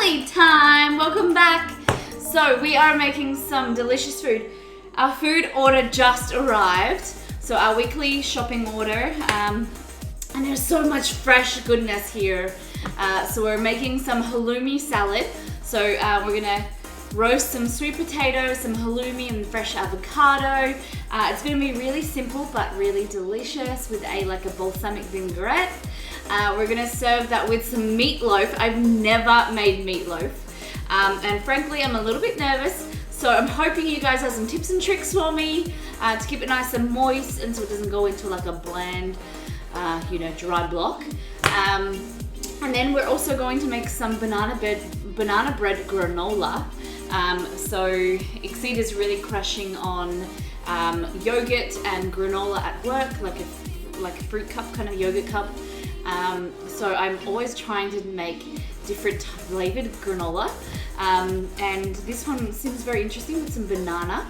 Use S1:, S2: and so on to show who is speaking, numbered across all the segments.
S1: family time! Welcome back. So we are making some delicious food. Our food order just arrived. So our weekly shopping order. And there's so much fresh goodness here. So we're making some halloumi salad. So we're gonna roast some sweet potatoes, some halloumi and fresh avocado. It's gonna be really simple but really delicious with a balsamic vinaigrette. We're gonna serve that with some meatloaf. I've never made meatloaf. And frankly, I'm a little bit nervous. So I'm hoping you guys have some tips and tricks for me to keep it nice and moist and so it doesn't go into like a bland, dry block. And then we're also going to make some banana bread granola. So Exceed is really crushing on yogurt and granola at work, like a fruit cup, kind of yogurt cup. So I'm always trying to make different flavored granola. And this one seems very interesting with some banana.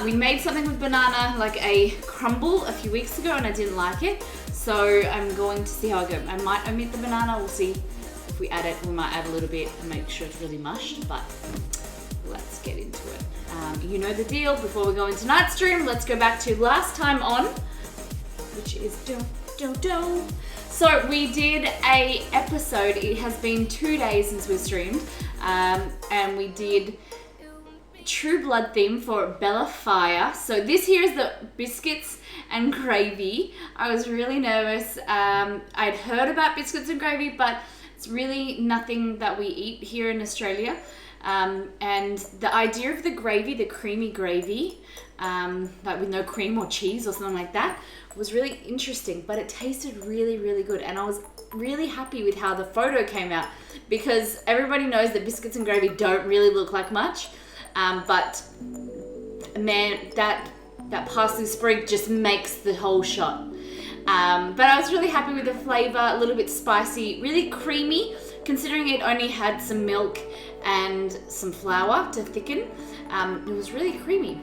S1: We made something with banana, like a crumble a few weeks ago, and I didn't like it. So I'm going to see how I go. I might omit the banana. We'll see if we add it. We might add a little bit and make sure it's really mushed, but let's get into it. You know the deal. Before we go into tonight's stream, let's go back to last time on, which is do. So we did a episode. It has been 2 days since we streamed, and we did True Blood theme for Bella Fire. So this here is the biscuits and gravy. I was really nervous. I'd heard about biscuits and gravy, but it's really nothing that we eat here in Australia. And the idea of the gravy, the creamy gravy, like with no cream or cheese or something like that, was really interesting, but it tasted really, really good. And I was really happy with how the photo came out because everybody knows that biscuits and gravy don't really look like much. But man, that parsley sprig just makes the whole shot. But I was really happy with the flavor, a little bit spicy, really creamy, considering it only had some milk and some flour to thicken. It was really creamy.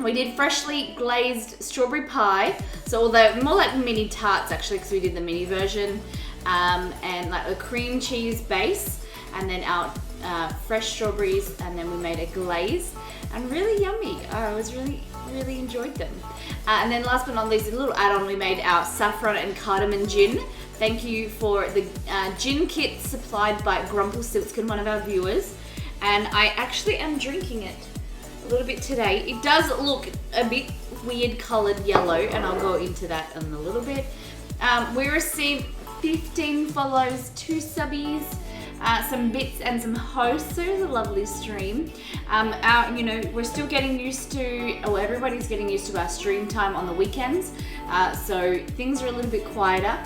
S1: We did freshly glazed strawberry pie, so although more like mini tarts actually, because we did the mini version, and like a cream cheese base, and then our fresh strawberries, and then we made a glaze, and really yummy. I was really enjoyed them. And then last but not least, a little add-on, we made our saffron and cardamom gin. Thank you for the gin kit supplied by Grumpelstiltskin, one of our viewers, and I actually am drinking it a little bit today. It does look a bit weird colored yellow, and I'll go into that in a little bit. We received 15 follows, 2 subbies, some bits and some hosts. So it was a lovely stream. We're still getting used to, everybody's getting used to our stream time on the weekends. So things are a little bit quieter,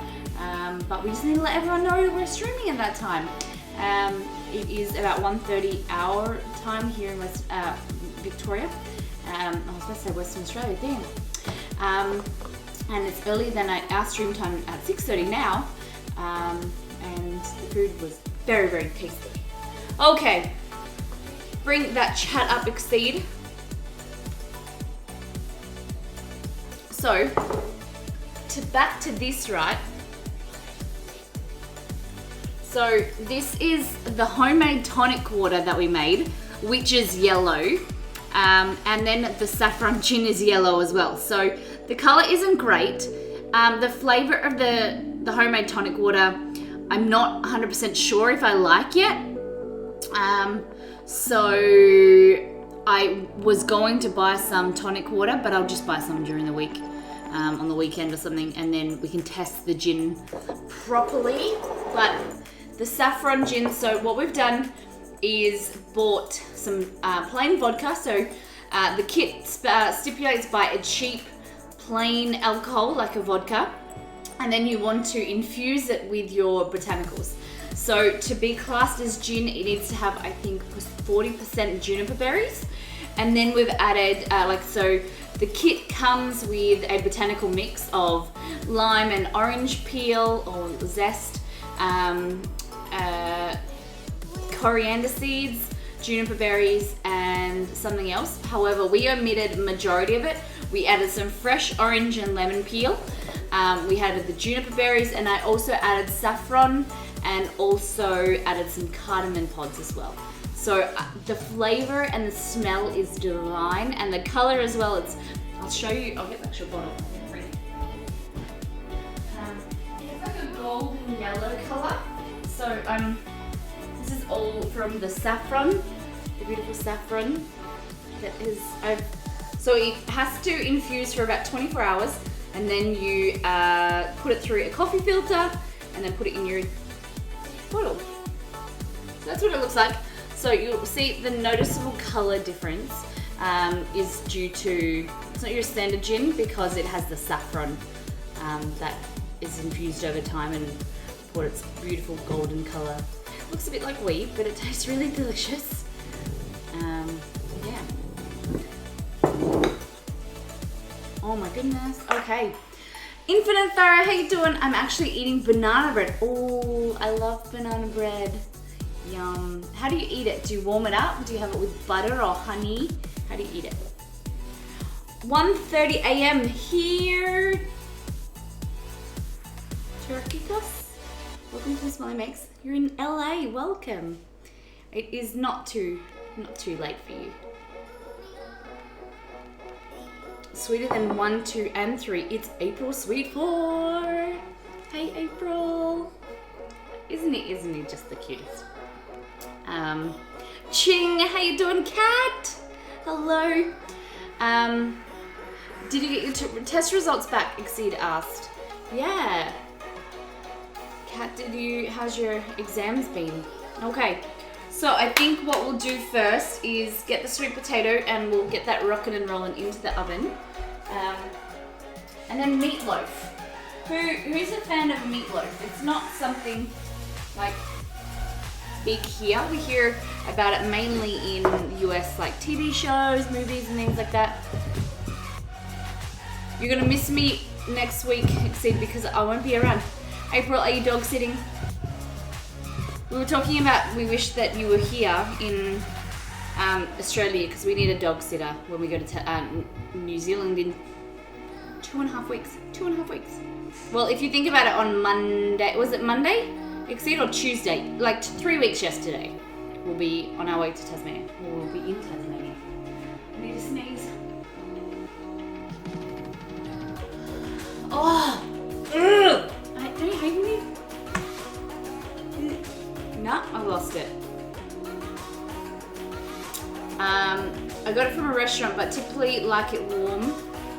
S1: but we just need to let everyone know that we're streaming at that time. It is about 1:30 our time here in Victoria. I was about to say Western Australia, damn. And it's earlier than our stream time at 6:30 now. And the food was very, very tasty. Okay, bring that chat up, Exceed. So, back to this, right? So this is the homemade tonic water that we made, which is yellow. And then the saffron gin is yellow as well. So the color isn't great. The flavor of the homemade tonic water, I'm not 100% sure if I like yet. So I was going to buy some tonic water, but I'll just buy some during the week, on the weekend or something, and then we can test the gin properly. But the saffron gin, so what we've done is bought some plain vodka. So the kit stipulates buy a cheap plain alcohol like a vodka, and then you want to infuse it with your botanicals. So to be classed as gin, it needs to have, I think, 40% juniper berries. And then we've added, so the kit comes with a botanical mix of lime and orange peel or zest, coriander seeds, juniper berries, and something else. However, we omitted majority of it. We added some fresh orange and lemon peel. We added the juniper berries, and I also added saffron and also added some cardamom pods as well. So the flavor and the smell is divine, and the color as well. I'll show you. I'll get the actual bottle. It's like a golden yellow color. So this is all from the saffron, the beautiful saffron that is. So it has to infuse for about 24 hours, and then you put it through a coffee filter, and then put it in your bottle. So that's what it looks like. So you'll see the noticeable color difference is due to, it's not your standard gin because it has the saffron that is infused over time and brought its beautiful golden color. Looks a bit like wheat, but it tastes really delicious. Yeah. Oh my goodness. Okay. Infinite Farah, how you doing? I'm actually eating banana bread. Oh, I love banana bread. Yum. How do you eat it? Do you warm it up? Do you have it with butter or honey? How do you eat it? 1:30 a.m. here. Turkey Gus, welcome to the Smiley Mix. You're in LA. Welcome. It is not too late for you. Sweeter than 1, 2, and 3. It's April Sweet 4. Hey April. Isn't he just the cutest? Ching, how you doing, Kat? Hello. Did you get your test results back? Exceed asked. Yeah. Kat, how's your exams been? Okay. So I think what we'll do first is get the sweet potato and we'll get that rocking and rolling into the oven. And then meatloaf. Who's a fan of meatloaf? It's not something like big here. We hear about it mainly in the US, like TV shows, movies and things like that. You're gonna miss me next week, Exceed, because I won't be around. April, are you dog sitting? We were talking about, we wish that you were here in Australia because we need a dog sitter when we go to New Zealand in 2.5 weeks. 2.5 weeks. Well, if you think about it, on Monday, was it Monday? Exceed, or Tuesday? Like 3 weeks yesterday. We'll be on our way to Tasmania. We'll be in Tasmania. I need to sneeze. Oh! Ugh. Don't you hate me? No, I lost it. I got it from a restaurant, but typically like it warm.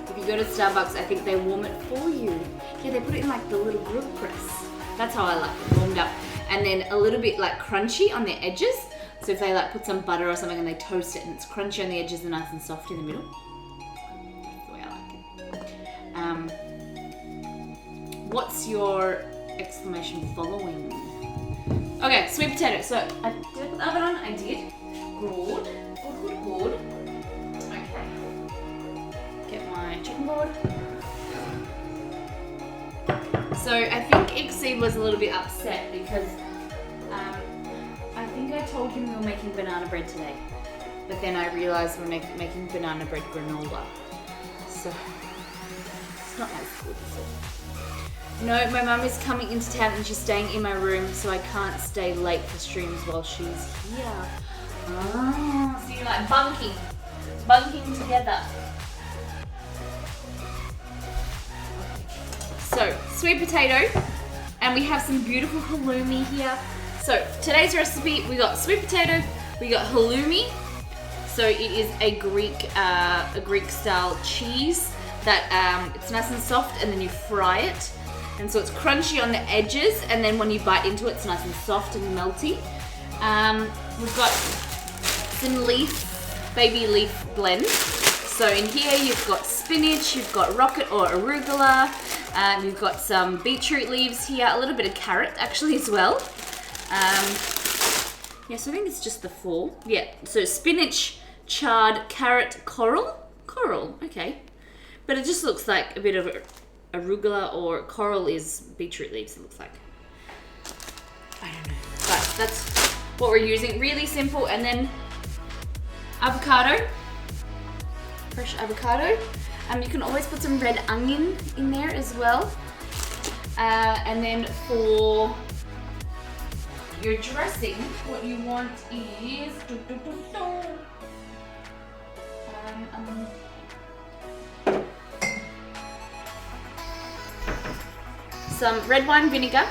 S1: If you go to Starbucks, I think they warm it for you. Yeah, they put it in like the little grill press. That's how I like it, warmed up. And then a little bit like crunchy on the edges. So if they like put some butter or something and they toast it and it's crunchy on the edges and nice and soft in the middle. That's the way I like it. What's your exclamation following? Okay, sweet potato. So did I put the oven on? I did. Good. Good. Okay. Get my chicken board. So I think Exceed was a little bit upset because I think I told him we were making banana bread today. But then I realised we're making banana bread granola. So it's not as good as it. No, my mum is coming into town and she's staying in my room, so I can't stay late for streams while she's here. Oh, so you're like bunking together. So, sweet potato, and we have some beautiful halloumi here. So, today's recipe, we got sweet potato, we got halloumi. So it is a Greek style cheese that it's nice and soft, and then you fry it. And so it's crunchy on the edges, and then when you bite into it, it's nice and soft and melty. We've got some baby leaf blend. So in here you've got spinach, you've got rocket or arugula, you've got some beetroot leaves here, a little bit of carrot actually as well. Yeah, so I think it's just the 4. Yeah, so spinach, chard, carrot, coral, okay. But it just looks like a bit of arugula, or coral is beetroot leaves, it looks like. I don't know, but that's what we're using. Really simple. And then avocado, fresh avocado. You can always put some red onion in there as well. And then for your dressing, what you want is some red wine vinegar,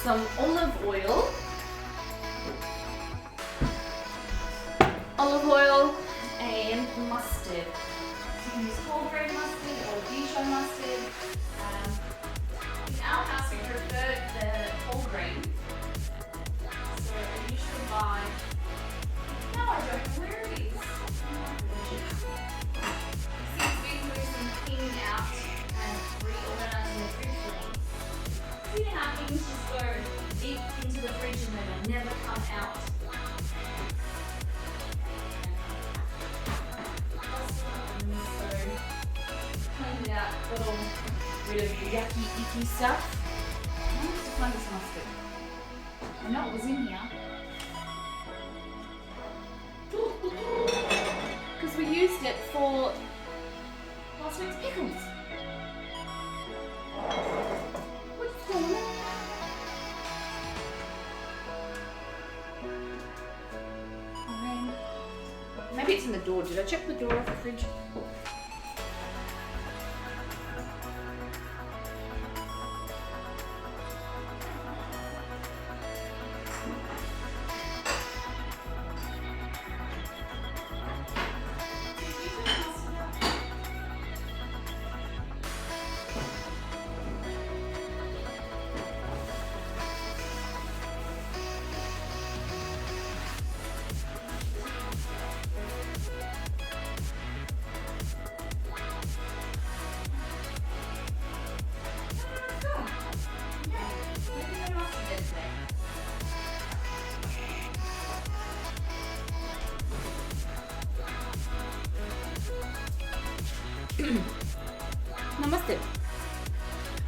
S1: some olive oil, and mustard. You can use whole grain mustard or Dijon mustard. In our house, we prefer the whole grain. So I usually buy. No, I don't. Where are these? Since we've moved some cleaning out and reorganizing the fridge for me, you know how things just go deep into the fridge and then they never come out. Cleaned out, got all rid of the yucky, icky stuff. I need to find this mustard. I know it was in here. Because we used it for last week's pickles. What's going on? Maybe it's in the door. Did I check the door of the fridge? No mustard.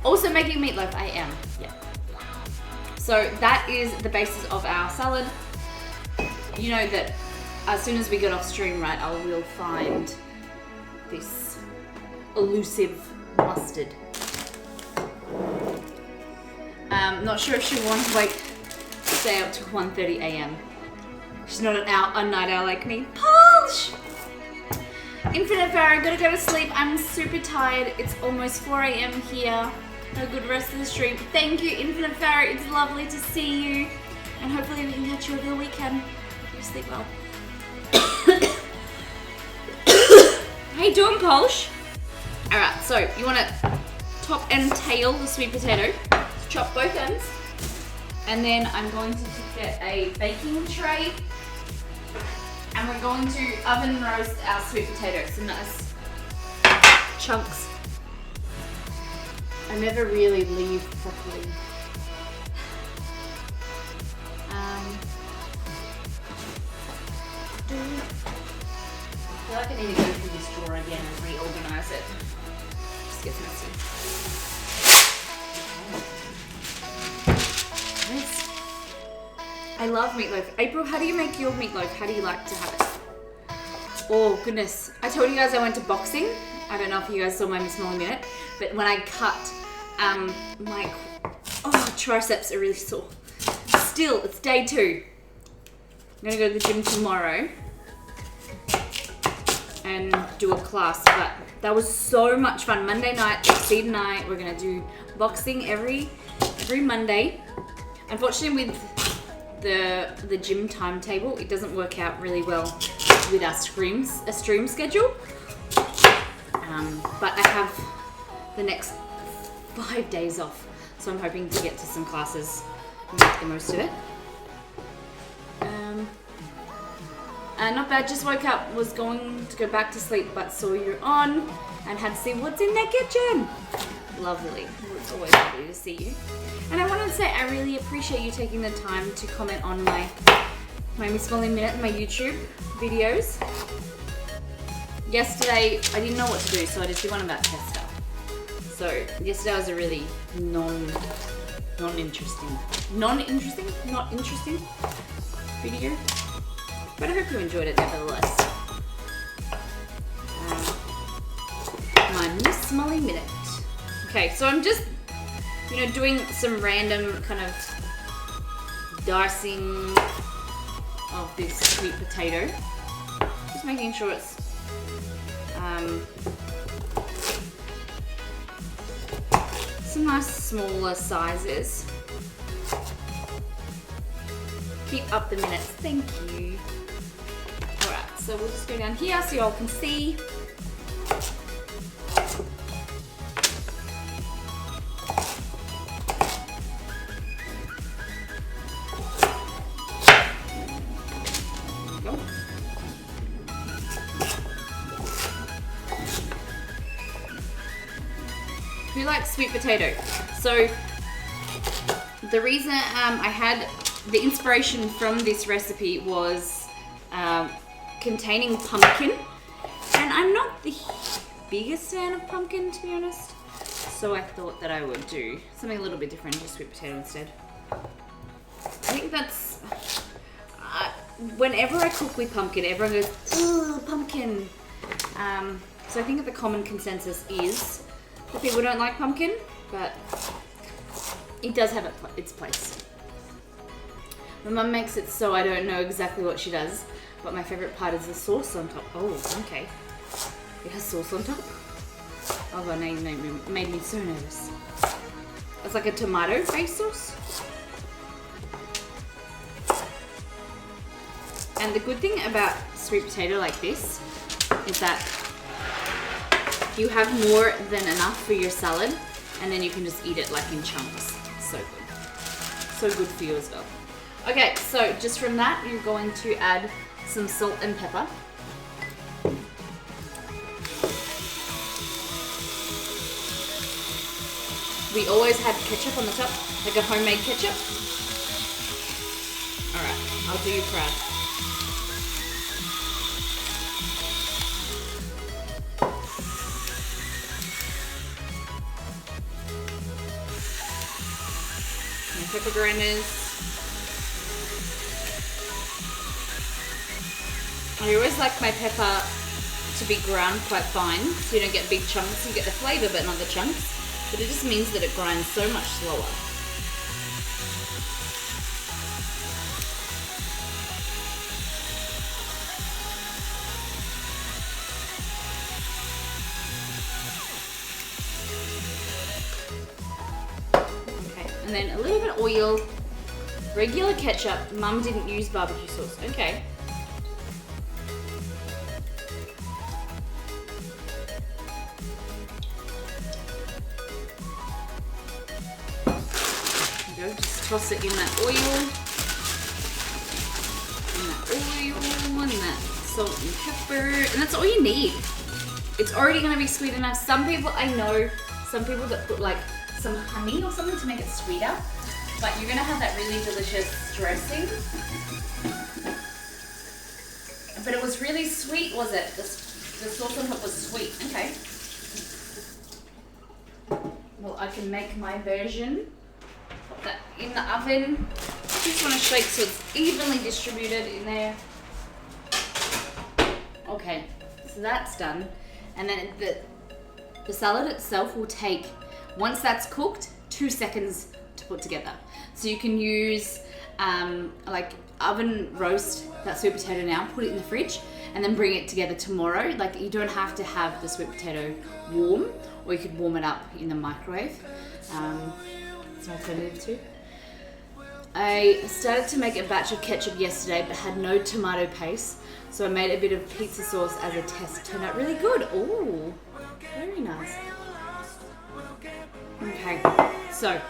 S1: Also making meatloaf, I am. Yeah. So that is the basis of our salad. You know that as soon as we get off stream, right, I will find this elusive mustard. Not sure if she wants to stay up to 1:30 a.m. She's not a night owl like me. Polish! Infinite Farah, gotta go to sleep. I'm super tired. It's almost 4 a.m. here. Have a good rest of the stream. Thank you, Infinite Farah. It's lovely to see you. And hopefully we can catch you over the weekend. You sleep well. How you doing, Polish? Alright, so you want to top and tail the sweet potato. Chop both ends. And then I'm going to get a baking tray. And we're going to oven roast our sweet potatoes in nice chunks. I never really leave properly. I feel like I need to go through this drawer again and reorganize it. Just gets messy. Nice. I love meatloaf. April, how do you make your meatloaf? How do you like to have it? Oh goodness. I told you guys I went to boxing. I don't know if you guys saw my Miss Molly Minute, but when I cut my triceps are really sore. Still, it's day 2. I'm gonna go to the gym tomorrow and do a class, but that was so much fun. Monday night, Exceed night, we're gonna do boxing every Monday. Unfortunately, with the gym timetable, it doesn't work out really well with our stream schedule. But I have the next 5 days off, so I'm hoping to get to some classes and make the most of it. Not bad, just woke up, was going to go back to sleep, but saw you on and had to see what's in the kitchen. Lovely. It's always lovely to see you. And I wanted to say I really appreciate you taking the time to comment on my Miss Molly Minute and my YouTube videos. Yesterday, I didn't know what to do, so I just did one about Testa. So yesterday was a really not interesting video. But I hope you enjoyed it nevertheless. My Miss Molly Minute. Okay, so I'm just, doing some random kind of dicing of this sweet potato. Just making sure it's some nice smaller sizes. Keep up the minutes, thank you. Alright, so we'll just go down here so you all can see. Who likes sweet potato? So the reason I had the inspiration from this recipe was containing pumpkin, and I'm not the biggest fan of pumpkin, to be honest, so I thought that I would do something a little bit different, just sweet potato instead. I think that's whenever I cook with pumpkin, everyone goes, "Ugh, pumpkin." So I think that the common consensus is that people don't like pumpkin, but it does have its place. My mum makes it so I don't know exactly what she does, but my favourite part is the sauce on top. Oh, okay. It has sauce on top? Oh god, now you made me so nervous. It's like a tomato-based sauce. And the good thing about sweet potato like this is that you have more than enough for your salad, and then you can just eat it like in chunks. So good. So good for you as well. Okay, so just from that, you're going to add some salt and pepper. We always had ketchup on the top, like a homemade ketchup. Alright, I'll do you proud. Pepper grinders. I always like my pepper to be ground quite fine, so you don't get big chunks. You get the flavour but not the chunks, but it just means that it grinds so much slower. And then a little bit of oil, regular ketchup. Mum didn't use barbecue sauce. Okay. There we go. Just toss it in that oil. And that salt and pepper. And that's all you need. It's already going to be sweet enough. Some people, I know, some people that put like some honey or something to make it sweeter, but you're gonna have that really delicious dressing. But it was really sweet, was it? The sauce on top was sweet. Okay. Well, I can make my version. Put that in the oven. Just want to shake so it's evenly distributed in there. Okay, so that's done. And then the salad itself will take, once that's cooked, 2 seconds to put together. So you can use like oven roast that sweet potato now, put it in the fridge, and then bring it together tomorrow. Like you don't have to have the sweet potato warm, or you could warm it up in the microwave. It's an alternative too. I started to make a batch of ketchup yesterday, but had no tomato paste. So I made a bit of pizza sauce as a test. Turned out really good. Ooh, very nice. Okay, so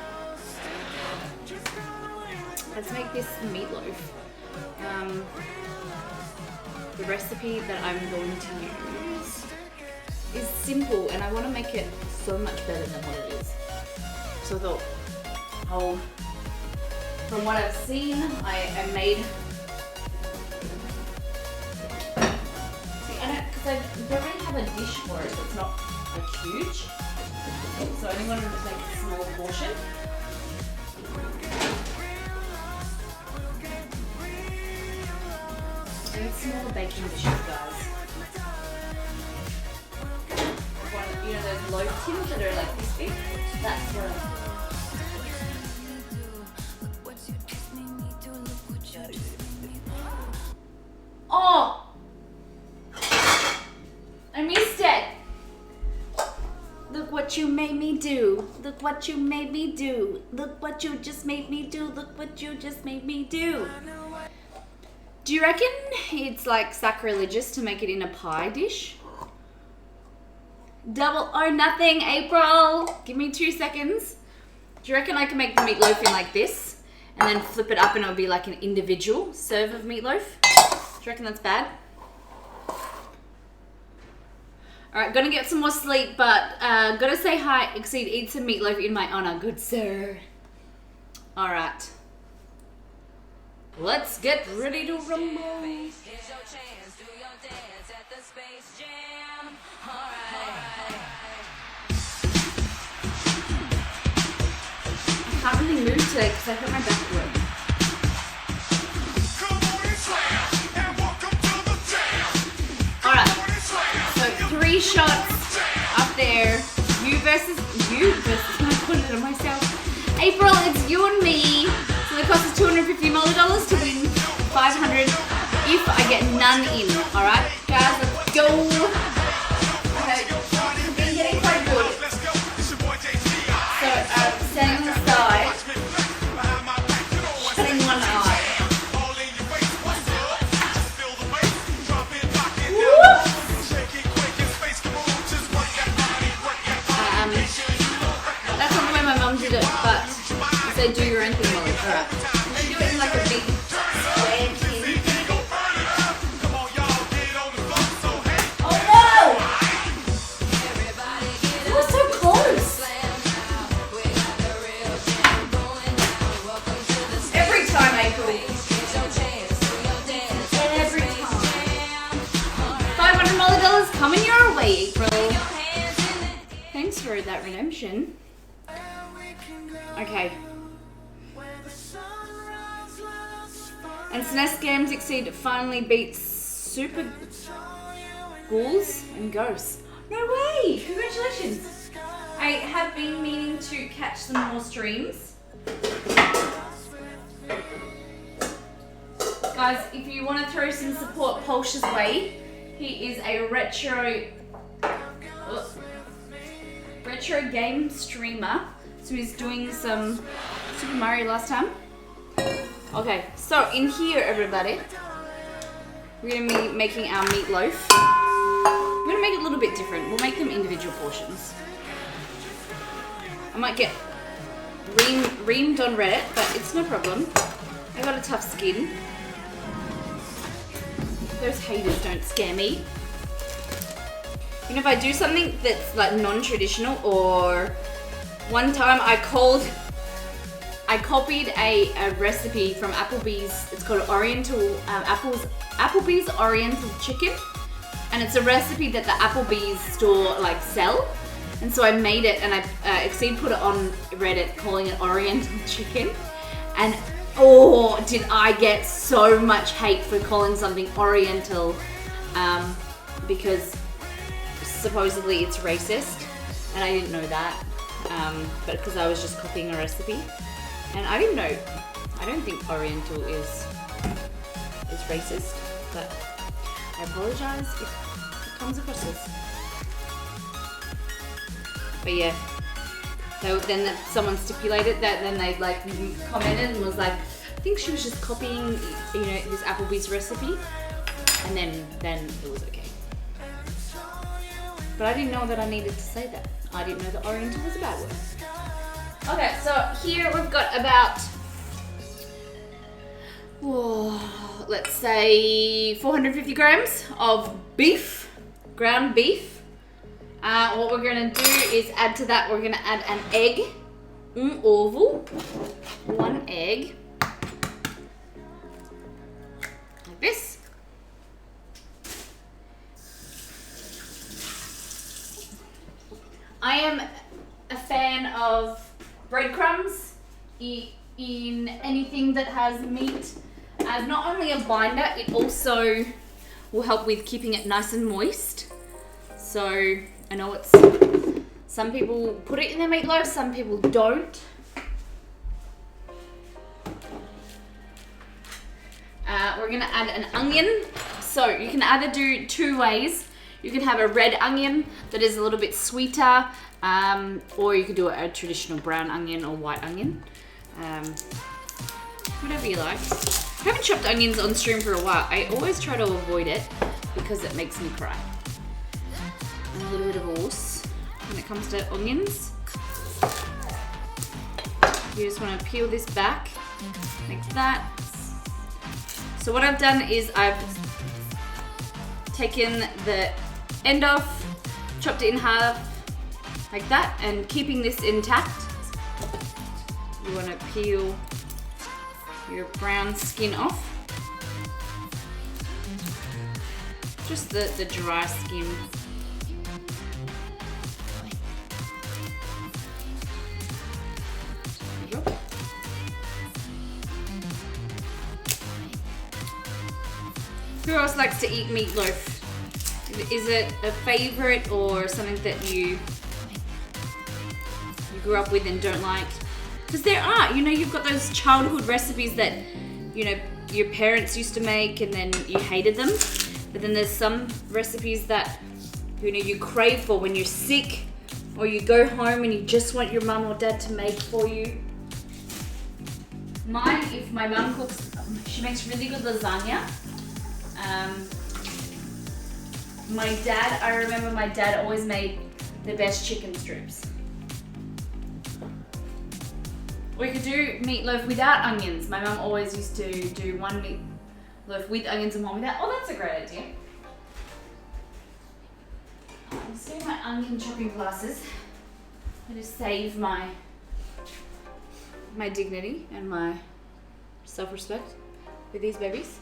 S1: let's make this meatloaf. The recipe that I'm going to use is simple, and I want to make it so much better than what it is. So I thought, from what I've seen, I made. See, because I don't really have a dish for it, so it's not like huge. So I only wanted to make a small portion. And smaller baking dishes, guys. You know those loaf tins that are like this big? That's what you made me do. Look what you made me do. Look what you just made me do. Look what you just made me do. Do you reckon it's like sacrilegious to make it in a pie dish? Double or nothing, April. Give me 2 seconds. Do you reckon I can make the meatloaf in like this and then flip it up and it'll be like an individual serve of meatloaf? Do you reckon that's bad? Alright, gonna get some more sleep, but gotta say hi, Exceed, eat some meatloaf in my honor, good sir. Alright. Let's get ready to rumble. I can't really move today because I hurt my back at work. Alright, so 3 shots up there. You versus, I'm putting it on myself. April, it's you and me. So the cost is $250 million to win 500 if I get none in. Alright, guys, let's go. Okay, I've been getting quite good. So, standing on the side, shutting one eye. That's not the way my mum did it, but say do your own thing, Molly. Alright. You do it in like a big square tin. Oh no! It was so close! Every time, April. Every time. $500 Molly coming your way, April. Thanks for that redemption. Okay. And SNES Games Exceed finally beats Super Ghouls and Ghosts. No way! Congratulations! I have been meaning to catch some more streams. Guys, if you want to throw some support Polsh's way, he is a retro game streamer. So he's doing some Super Mario last time. Okay, so in here, everybody, we're going to be making our meatloaf. We're going to make it a little bit different. We'll make them individual portions. I might get reamed on Reddit, but it's no problem. I got a tough skin. Those haters don't scare me. You know, if I do something that's like non-traditional, or one time I copied a recipe from Applebee's. It's called Applebee's Oriental Chicken, and it's a recipe that the Applebee's store like sell. And so I made it, and Exceed put it on Reddit calling it Oriental Chicken, and oh, did I get so much hate for calling something Oriental, because supposedly it's racist, and I didn't know that, but because I was just copying a recipe. And I didn't know, I don't think Oriental is racist, but I apologize if it comes across this. But yeah, then someone stipulated that, then they like commented and was like, I think she was just copying, you know, this Applebee's recipe, and then it was okay. But I didn't know that I needed to say that. I didn't know that Oriental was a bad word. Okay, so here we've got about, let's say 450 grams of beef, ground beef. What we're gonna do is add to that, we're gonna add an egg, un ovo, 1 egg, like this. I am a fan of breadcrumbs in anything that has meat, as not only a binder, it also will help with keeping it nice and moist. So I know it's, some people put it in their meatloaf, some people don't. We're gonna add an onion. So you can either do 2 ways. You can have a red onion that is a little bit sweeter, Or you could do a traditional brown onion or white onion. Whatever you like. I haven't chopped onions on stream for a while. I always try to avoid it because it makes me cry. And a little bit of sauce when it comes to onions. You just want to peel this back like that. So what I've done is I've taken the end off, chopped it in half like that, and keeping this intact, you want to peel your brown skin off. Just the dry skin. There you go. Who else likes to eat meatloaf? Is it a favorite or something that you grew up with and don't like? Because there are, you know, you've got those childhood recipes that, you know, your parents used to make and then you hated them. But then there's some recipes that, you know, you crave for when you're sick or you go home and you just want your mum or dad to make for you. Mine, if my mum cooks, she makes really good lasagna. My dad, I remember my dad always made the best chicken strips. We could do meatloaf without onions. My mum always used to do one meatloaf with onions and one without. Oh, that's a great idea. I'm just getting my onion chopping glasses. I just save my dignity and my self-respect with these babies.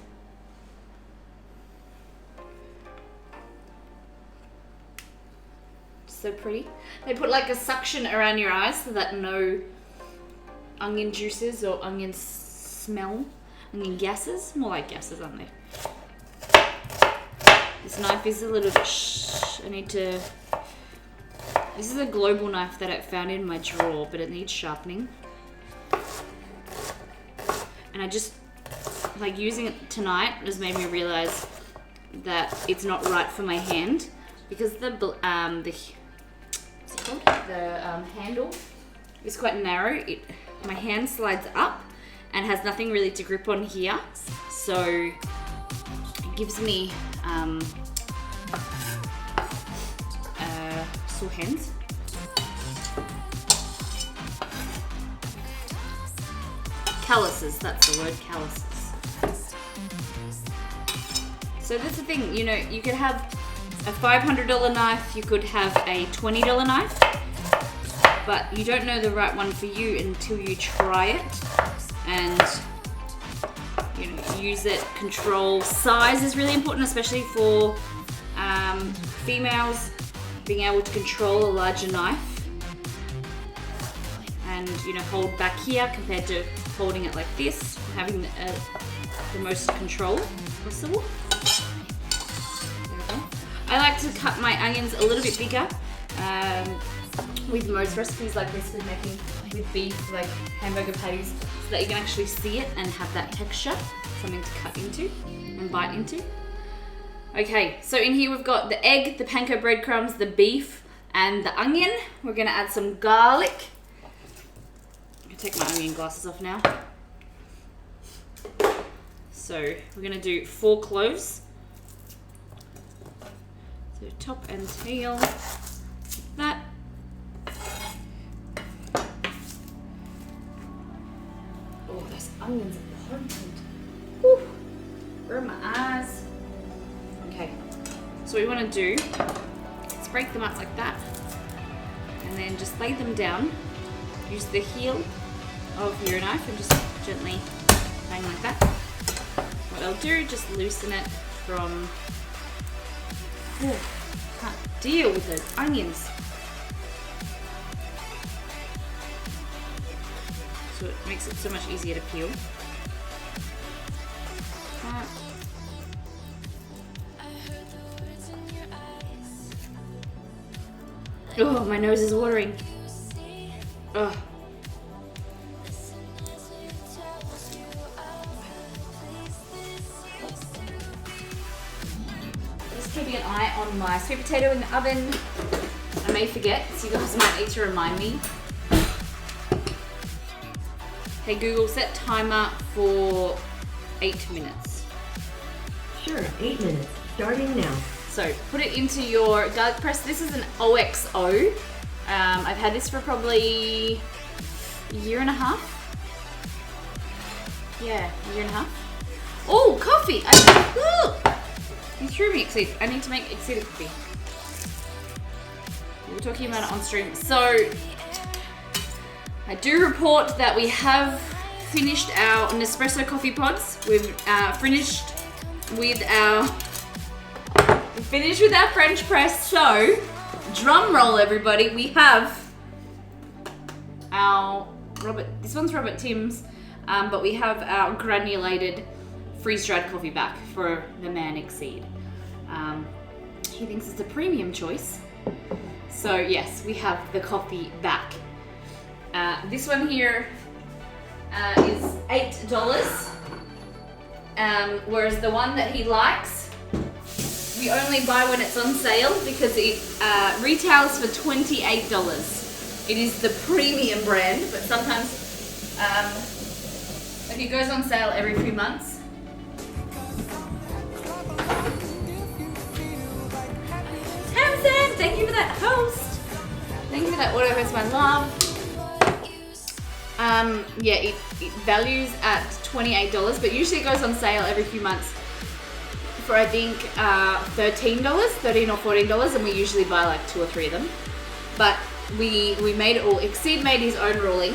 S1: So pretty. They put like a suction around your eyes so that no onion juices or onion smell, onion gases, more like gases, aren't they? This knife is a little, this is a global knife that I found in my drawer, but it needs sharpening. And I just, like using it tonight has made me realize that it's not right for my hand because the handle is quite narrow. My hand slides up and has nothing really to grip on here, so it gives me sore hands. Calluses, that's the word, calluses. So that's the thing, you know, you could have a $500 knife, you could have a $20 knife, but you don't know the right one for you until you try it and, you know, use it. Control size is really important, especially for females, being able to control a larger knife and, you know, hold back here compared to holding it like this, having the most control possible. There we go. I like to cut my onions a little bit bigger. With most recipes like this, with making with beef, like hamburger patties, so that you can actually see it and have that texture, something to cut into and bite into. Okay, so in here we've got the egg, the panko breadcrumbs, the beef, and the onion. We're gonna add some garlic. I'm gonna take my onion glasses off now. So we're gonna do 4 cloves. So top and tail, like that. Oh, those onions are potent. Whew. Burn my eyes. Okay, so what we want to do is break them up like that and then just lay them down. Use the heel of your knife and just gently bang like that. What I'll do, just loosen it from, can't deal with the onions. So it makes it so much easier to peel. Oh, my nose is watering. Oh. Just keeping an eye on my sweet potato in the oven. I'm may forget, so you guys might need to remind me. Hey Google, set timer for 8 minutes.
S2: Sure, 8 minutes, starting now.
S1: So put it into your garlic press. This is an OXO. I've had this for probably a year and a half. Yeah, a year and a half. Oh, coffee! You threw me, Exceed. I need to make Exceed a coffee. We were talking about it on stream. So, I do report that we have finished our Nespresso coffee pods. We've finished with our French press. So, drum roll, everybody. We have our this one's Robert Tim's, but we have our granulated freeze-dried coffee back for the man Exceed. He thinks it's a premium choice. So yes, we have the coffee back. This one here is $8, whereas the one that he likes, we only buy when it's on sale because it retails for $28. It is the premium brand, but sometimes like it goes on sale every few months. Tamsin, thank you for that host. Thank you for that auto host, my love. Yeah, it values at $28, but usually it goes on sale every few months for I think $13 or $14, and we usually buy like 2 or 3 of them. But we made it all. Exceed made his own ruling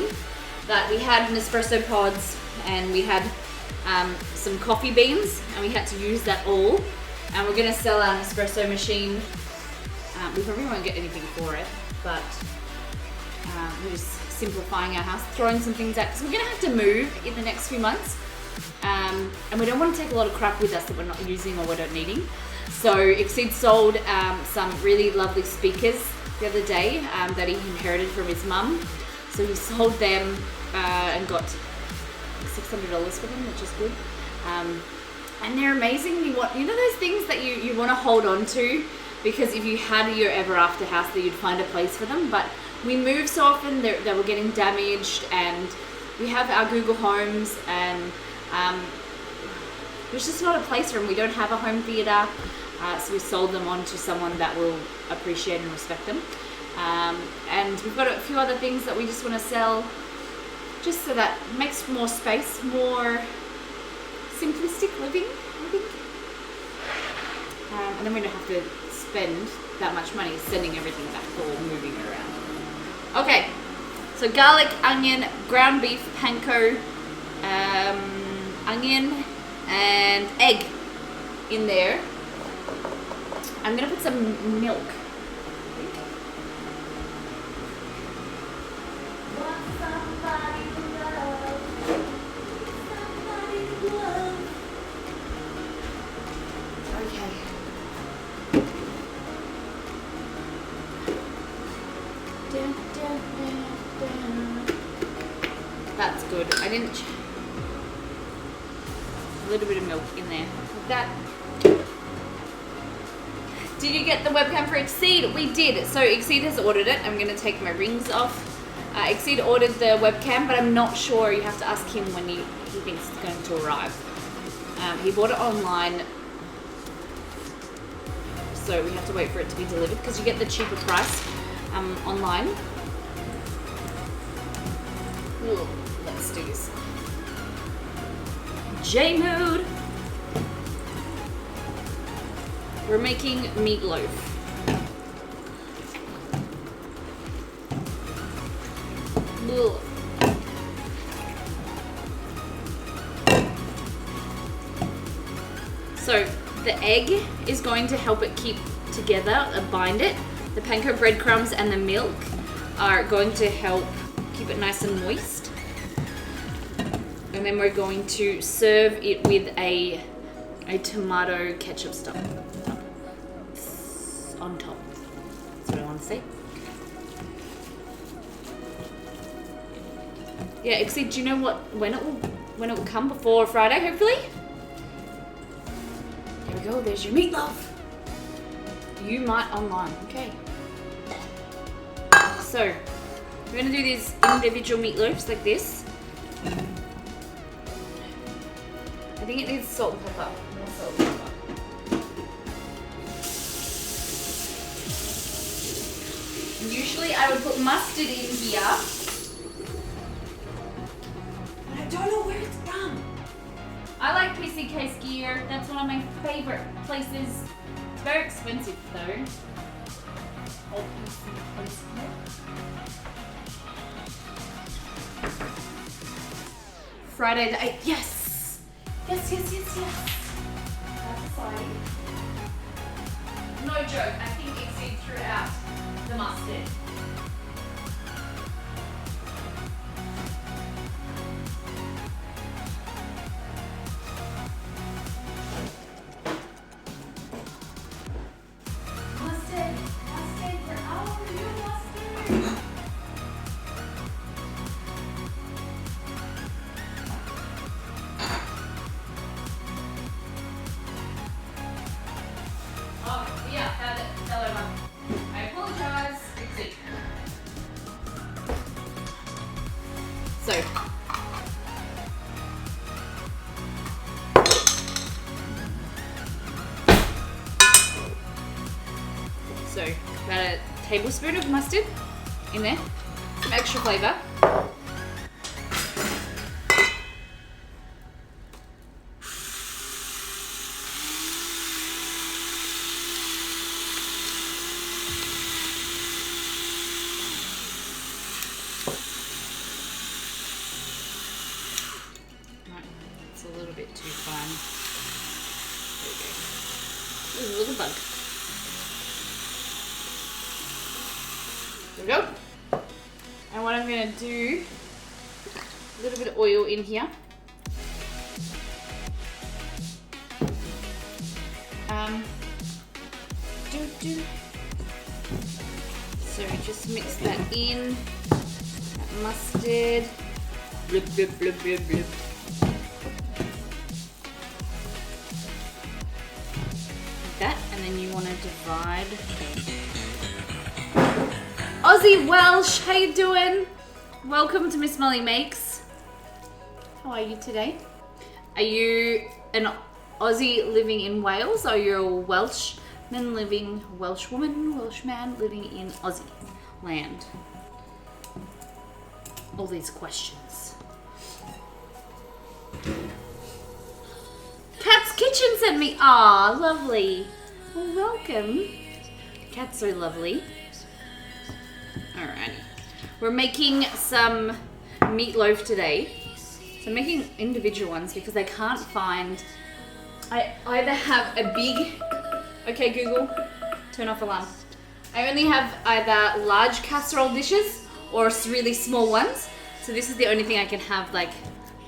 S1: that we had Nespresso pods and we had some coffee beans, and we had to use that all. And we're gonna sell our Nespresso machine. We probably won't get anything for it, but we're just simplifying our house, throwing some things out because we're gonna have to move in the next few months, and we don't want to take a lot of crap with us that we're not using or we're not needing. So Exceed sold some really lovely speakers the other day that he inherited from his mum. So he sold them and got $600 for them, which is good. And they're amazing. You know those things that you want to hold on to, because if you had your ever after house, that you'd find a place for them. But we move so often, they were getting damaged, and we have our Google Homes, and there's just not a place for them. We don't have a home theater, so we sold them on to someone that will appreciate and respect them. And we've got a few other things that we just want to sell, just so that makes more space, more simplistic living, I think. And then we don't have to spend that much money sending everything back or moving it around. Okay, so garlic, onion, ground beef, panko, onion, and egg in there. I'm gonna put some milk. That's good. I didn't. A little bit of milk in there. Like that. Did you get the webcam for Exceed? We did. So Exceed has ordered it. I'm going to take my rings off. Exceed ordered the webcam, but I'm not sure. You have to ask him when he thinks it's going to arrive. He bought it online, so we have to wait for it to be delivered because you get the cheaper price online. Ooh, let's do this. J-mood. We're making meatloaf. Ugh. So the egg is going to help it keep together, bind it. The panko breadcrumbs and the milk are going to help keep it nice and moist. And then we're going to serve it with a tomato ketchup stuff on top. That's what I want to say. Yeah, Exceed, do you know when it will come? Before Friday, hopefully? There we go, there's your meatloaf. You might online, okay. So we're gonna do these individual meatloaves like this. I think it needs salt and pepper. More salt and pepper. And usually I would put mustard in here. But I don't know where it's from. I like PCK Skier. That's one of my favorite places. It's very expensive though. Oh, Friday the 8th. Yes! Yes. That's exciting. No joke. I think it seeped throughout the mustard. Mustard for our new mustard. Oh, yeah, found it. Fell over. I apologize. Oopsie. So, about a tablespoon of mustard in there. Some extra flavour. It's a little bit too fine. There we go. There's a little bug. There we go. And what I'm going to do, a little bit of oil in here. So just mix that in. That mustard. Blip, blip, blip, blip, blip. Like that, and then you want to divide. Aussie Welsh, how you doing? Welcome to Miss Molly Makes. How are you today? Are you an Aussie living in Wales, or you're a Welsh man living, Welsh woman, Welsh man living in Aussie land? All these questions. Cat's Kitchen sent me. Ah, lovely. Well, welcome. Cat's so lovely. Alrighty. We're making some meatloaf today. So I'm making individual ones because I can't find. I either have a big. Okay, Google, turn off alarm. I only have either large casserole dishes or really small ones. So this is the only thing I can have like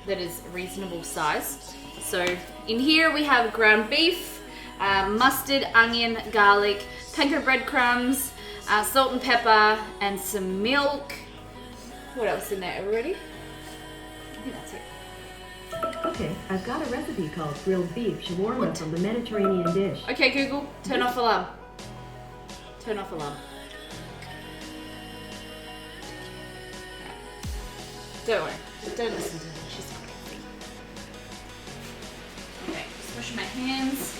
S1: that is reasonable size. So in here we have ground beef, mustard, onion, garlic, panko breadcrumbs, salt and pepper, and some milk. What else in there already? I think that's it.
S2: Okay, I've got a recipe called grilled beef shawarma from the Mediterranean dish.
S1: Okay, Google, turn off alarm. Turn off alarm. Don't worry, don't listen to her, she's crazy. Okay, just wash my hands.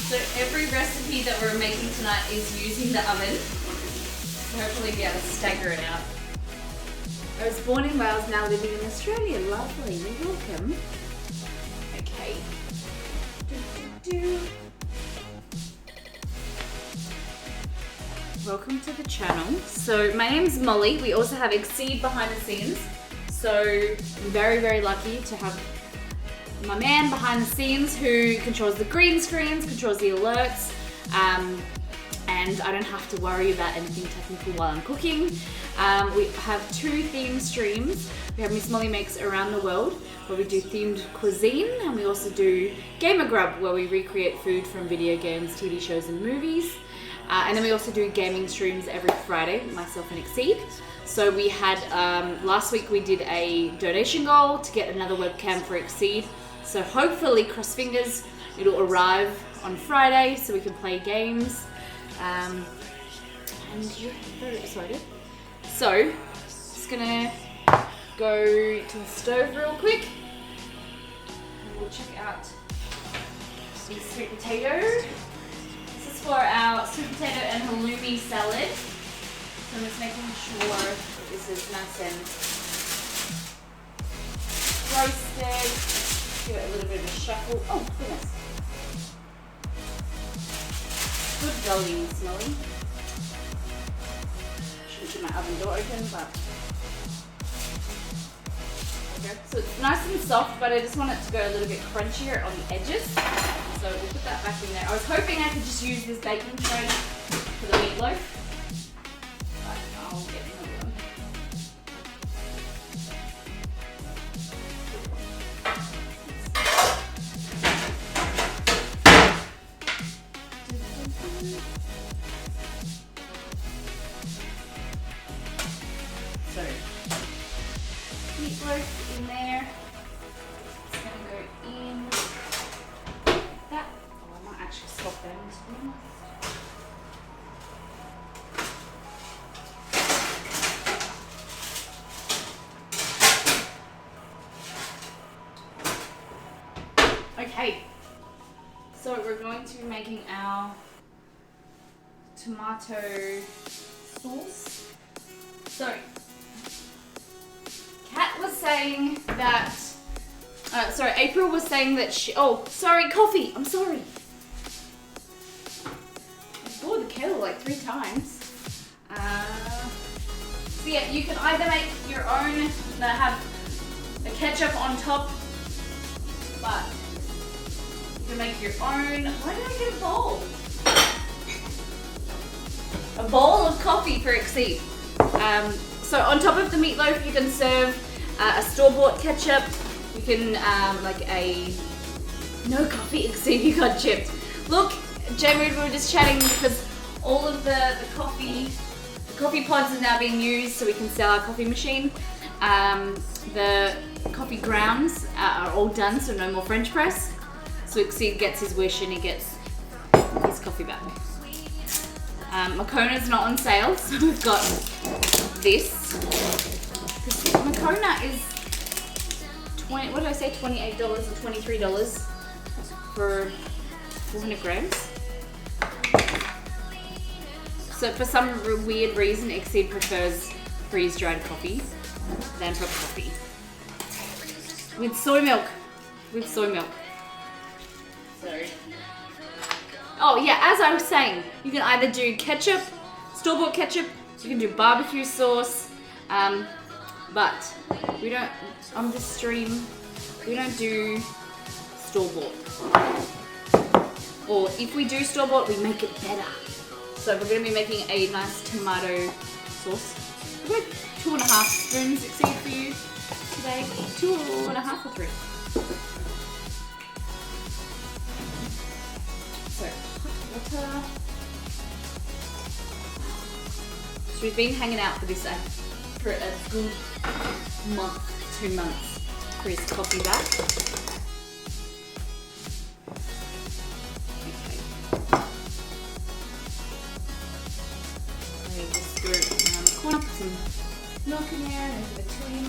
S1: So every recipe that we're making tonight is using the oven. So hopefully be able to stagger it out. I was born in Wales, now living in Australia. Lovely, you're welcome. Okay. Welcome to the channel. So my name's Molly. We also have Exceed behind the scenes. So I'm very, very lucky to have my man behind the scenes who controls the green screens, controls the alerts, and I don't have to worry about anything technical while I'm cooking. We have two theme streams. We have Miss Molly Makes Around the World, where we do themed cuisine, and we also do Gamer Grub, where we recreate food from video games, TV shows, and movies. And then we also do gaming streams every Friday, myself and Exceed. So we had, last week we did a donation goal to get another webcam for Exceed. So hopefully, cross fingers, it'll arrive on Friday so we can play games. And you're very excited. So, just gonna go to the stove real quick. And we'll check out the sweet potato. This is for our sweet potato and halloumi salad. So I'm just making sure this is nice and roasted. Give it a little bit of a shuffle. Oh goodness. Good golden smelly. Shouldn't keep my oven door open, but okay. So it's nice and soft, but I just want it to go a little bit crunchier on the edges. So we'll put that back in there. I was hoping I could just use this baking tray for the meatloaf, but I'll get another one. So, meatloaf in there. It's gonna go in that. Oh, I might actually swap them to be honest. Okay, so we're going to be making our tomato sauce. So, Kat was saying that, April was saying that coffee, I'm sorry. I boiled the kettle like 3 times. So yeah, you can either make your own that have the ketchup on top, but you can make your own. Why did I get a bowl? A bowl of coffee for Exceed. So on top of the meatloaf, you can serve a store-bought ketchup. You can no coffee Exceed. You got chipped. Look, Jamie, we were just chatting because all of the coffee pods are now being used, so we can sell our coffee machine. The coffee grounds are all done, so no more French press. So Exceed gets his wish and he gets his coffee back. Mokona's not on sale, so we've got this. Mokona is $28 or $23 for 400 grams. So for some weird reason, Exceed prefers freeze-dried coffee than proper coffee. With soy milk. So, oh yeah, as I was saying, you can either do ketchup, store-bought ketchup, you can do barbecue sauce, but we don't, on this stream, we don't do store-bought. Or if we do store-bought, we make it better. So we're going to be making a nice tomato sauce. We've got 2.5 spoons Exceed for you today. 2.5 or 3. So, hot water. So we've been hanging out for this for a good month, 2 months for his coffee back. Okay. Just go around the corner, put some milk in there and in between.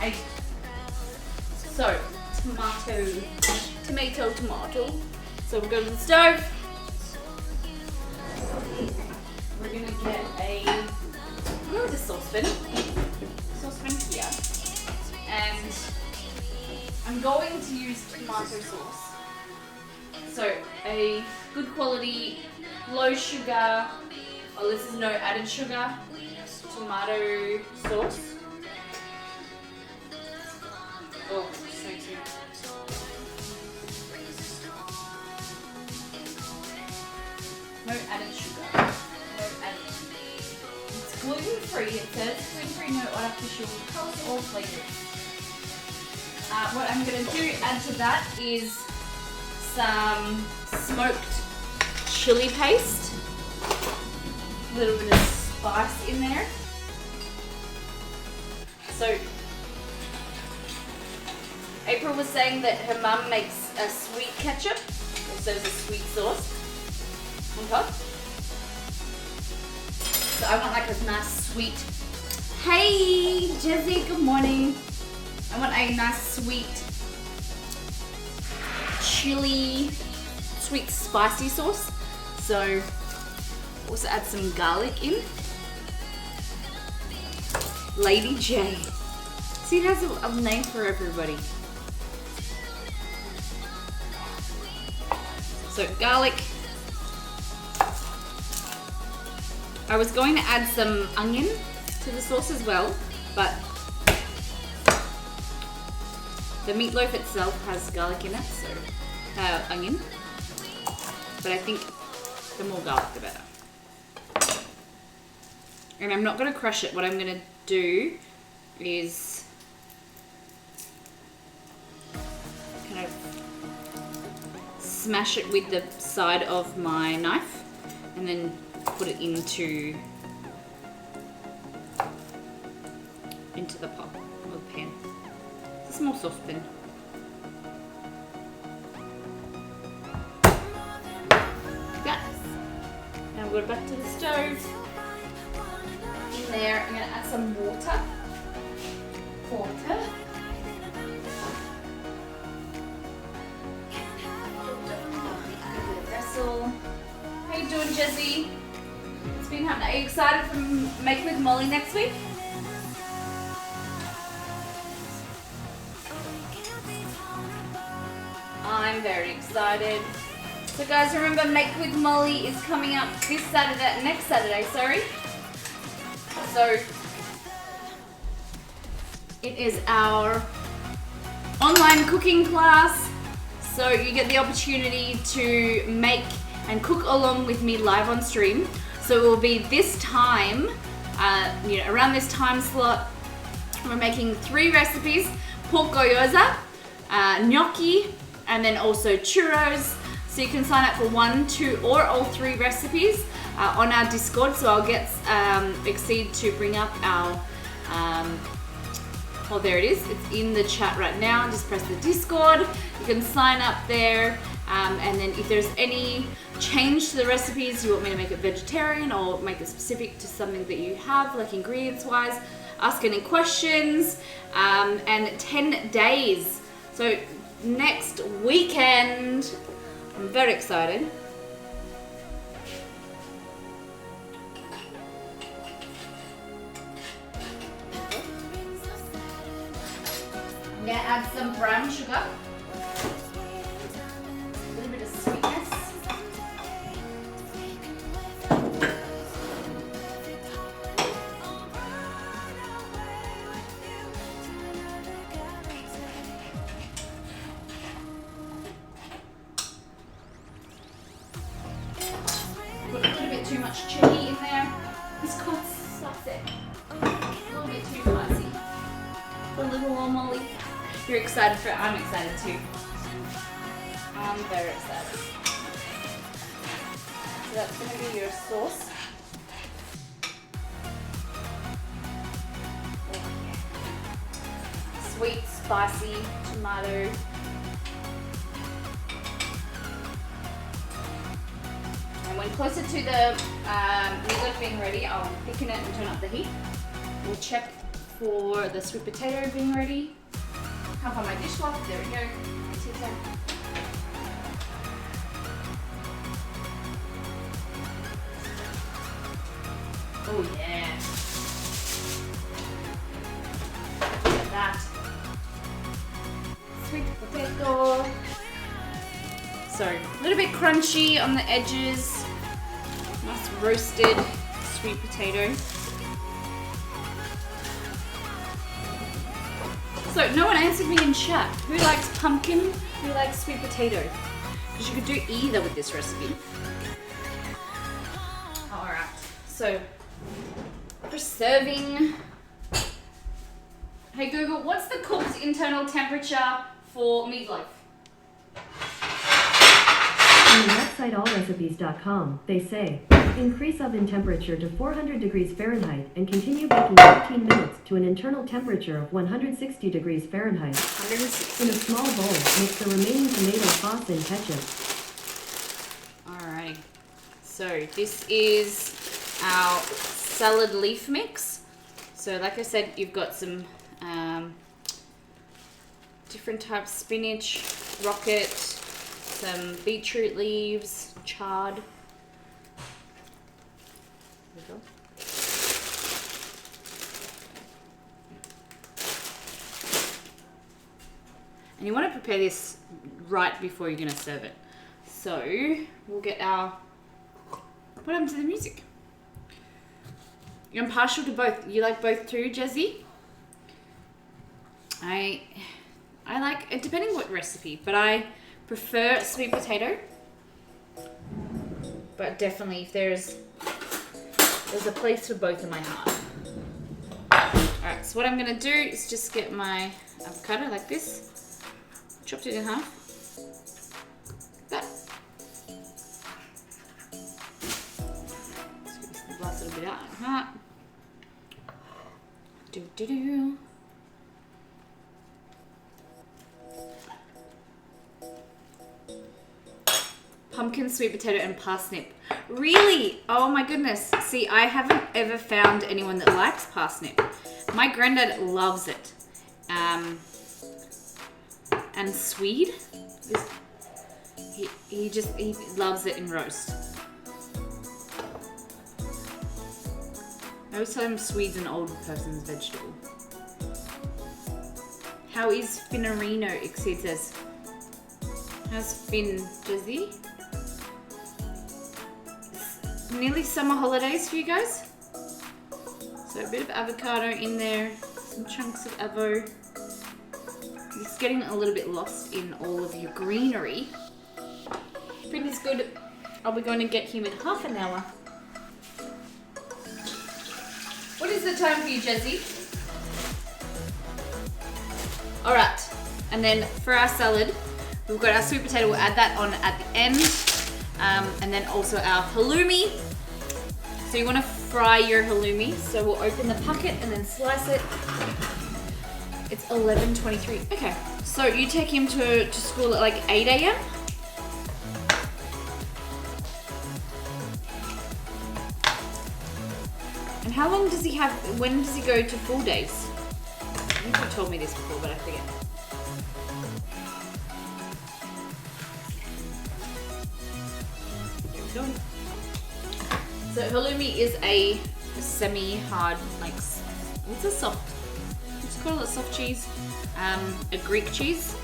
S1: Okay. So, tomato. So we're going to the stove. We're gonna get where is the saucepan? Here. And I'm going to use tomato sauce. So a good quality, low sugar, this is no added sugar, tomato sauce. Oh, so cute. No added sugar. artificial colors, all flavored. What I'm going to add to that is some smoked chili paste. A little bit of spice in there. So, April was saying that her mum makes a sweet ketchup, so there's a sweet sauce on top. So I want like a nice sweet, hey Jesse, good morning. I want a nice sweet chili, sweet spicy sauce. So also add some garlic in. Lady J. See, it has a name for everybody. So garlic. I was going to add some onion to the sauce as well, but the meatloaf itself has garlic in it, so onion. But I think the more garlic, the better. And I'm not going to crush it. What I'm going to do is kind of smash it with the side of my knife and then put it into the pot or the pan. It's a small saucepan. Like that. Now we'll go back to the stove. In there, I'm going to add some water. Vessel. How you doing, Jesse? It's been happening. Are you excited for Make with Molly next week? I'm very excited. So guys, remember Make with Molly is coming up next Saturday, sorry. So it is our online cooking class. So you get the opportunity to make and cook along with me live on stream. So it will be this time, around this time slot. We're making 3 recipes: pork gyoza, gnocchi, and then also churros. So you can sign up for 1, 2, or all 3 recipes on our Discord. So I'll get Exceed to bring up our, oh there it is, it's in the chat right now. Just press the Discord, you can sign up there, and then if there's any change to the recipes, you want me to make it vegetarian or make it specific to something that you have, like ingredients wise, ask any questions, and 10 days. So next weekend, I'm very excited. I'm gonna add some brown sugar, a little bit of sweetness. Put a little bit too much chili in there. It's quite spicy. A little bit too spicy. For little old Molly. You're excited for it. I'm excited too. I'm very excited. So that's going to be your sauce. Sweet, spicy tomato. And when closer to the meatloaf being ready, I'll thicken it and turn up the heat. We'll check for the sweet potato being ready. Come on my dishcloth, there we go. Oh yeah. Look at that. Sweet potato. So, a little bit crunchy on the edges. Nice roasted sweet potato. So, no one answered me in chat. Who likes pumpkin? Who likes sweet potato? Because you could do either with this recipe. Alright, so for serving, Hey Google, what's the cooked internal temperature for meatloaf?
S2: On the website allrecipes.com, they say, increase oven temperature to 400 degrees Fahrenheit and continue baking 15 minutes to an internal temperature of 160 degrees Fahrenheit.
S1: 160.
S2: In a small bowl, mix the remaining tomato sauce and ketchup.
S1: Alrighty. So this is our salad leaf mix. So like I said, you've got some different types: spinach, rocket, some beetroot leaves, chard. There we go. And you want to prepare this right before you're going to serve it. So we'll get our... What happened to the music? I'm partial to both. You like both too, Jazzy? I like it depending what recipe, but I prefer sweet potato. But definitely, if there's a place for both in my heart. Alright, so what I'm gonna do is just get my avocado like this, chopped it in half. Like that. Squeeze the last little bit out like that. Do. Pumpkin, sweet potato, and parsnip. Really? Oh my goodness. See, I haven't ever found anyone that likes parsnip. My granddad loves it. And swede, he loves it in roast. I always tell him swede's an old person's vegetable. How is Finarino? Exceed says. How's Finn, Jazzy? Nearly summer holidays for you guys. So a bit of avocado in there, some chunks of avo. It's getting a little bit lost in all of your greenery. Finn is good. I'll be going to get him in half an hour. What is the time for you, Jazzy? Alright, and then for our salad, we've got our sweet potato. We'll add that on at the end. And then also our halloumi. So you want to fry your halloumi. So we'll open the packet and then slice it. It's 11:23. Okay, so you take him to school at like 8 a.m. And how long does he have, when does he go to full days? I think you told me this before, but I forget. So halloumi is a semi-hard, like, what's a soft? Let's call it soft cheese. A Greek cheese,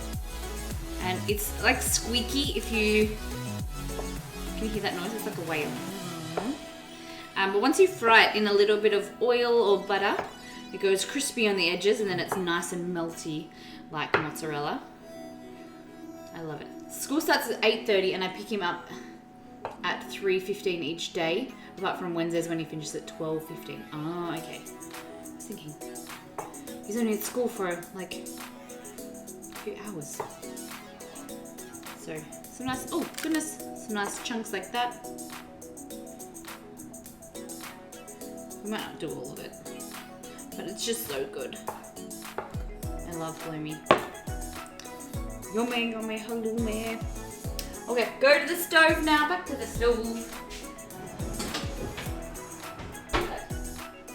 S1: and it's like squeaky. If you can hear that noise, it's like a whale. But once you fry it in a little bit of oil or butter, it goes crispy on the edges, and then it's nice and melty like mozzarella. I love it. School starts at 8:30, and I pick him up at 3:15 each day, apart from Wednesdays when he finishes at 12:15. Oh, okay. I was thinking, he's only at school for like a few hours. So, some nice, oh goodness, some nice chunks like that. We might not do all of it, but it's just so good. I love halloumi. Yummy, yummy halloumi. Okay, go to the stove now. Back to the stove.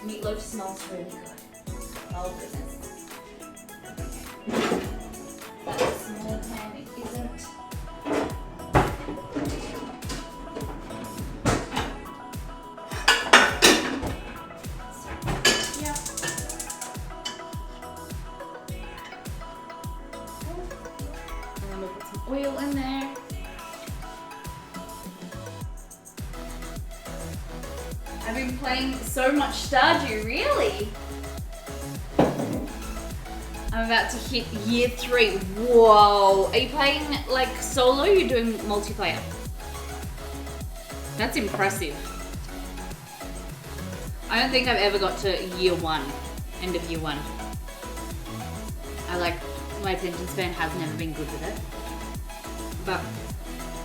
S1: Meatloaf smells really good. Oh goodness. That's a small pan, it isn't. Yep. And then we'll put some oil in there. I've been playing so much Stardew, really? I'm about to hit year 3. Whoa. Are you playing like solo or you're doing multiplayer? That's impressive. I don't think I've ever got to year 1, end of year 1. my attention span has never been good with it. But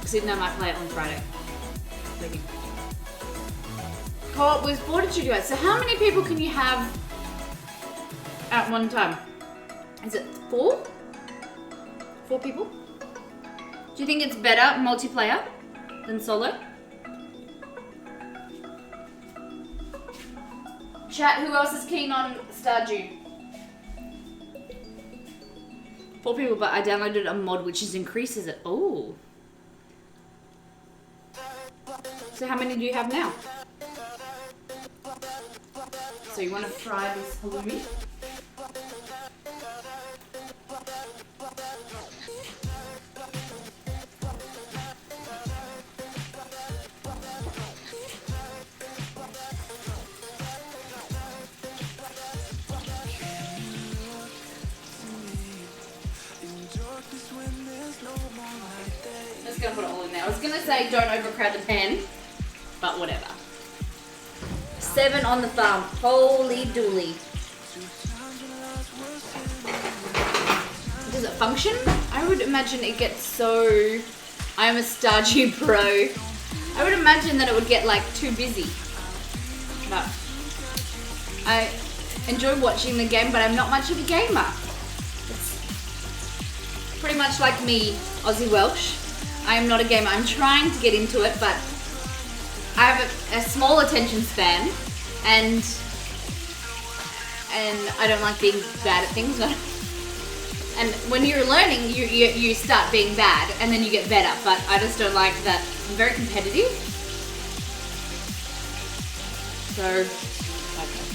S1: Sydney might play it on Friday. Maybe. Co-op was Fortitude, guys. So how many people can you have at one time? Is it 4? 4 people? Do you think it's better multiplayer than solo? Chat, who else is keen on Stardew? 4 people, but I downloaded a mod which is increases it. Oh. So how many do you have now? So you want to fry this halloumi? I'm just gonna put it all in there. I was gonna say don't overcrowd the pan, but whatever. 7 on the farm. Holy dooly. Does it function? I would imagine it gets so... I'm a Stardew pro. I would imagine that it would get like too busy. But I enjoy watching the game, but I'm not much of a gamer. It's pretty much like me, Aussie Welsh. I am not a gamer. I'm trying to get into it, but I have a small attention span, and I don't like being bad at things. And when you're learning, you start being bad, and then you get better. But I just don't like that. I'm very competitive. So, okay.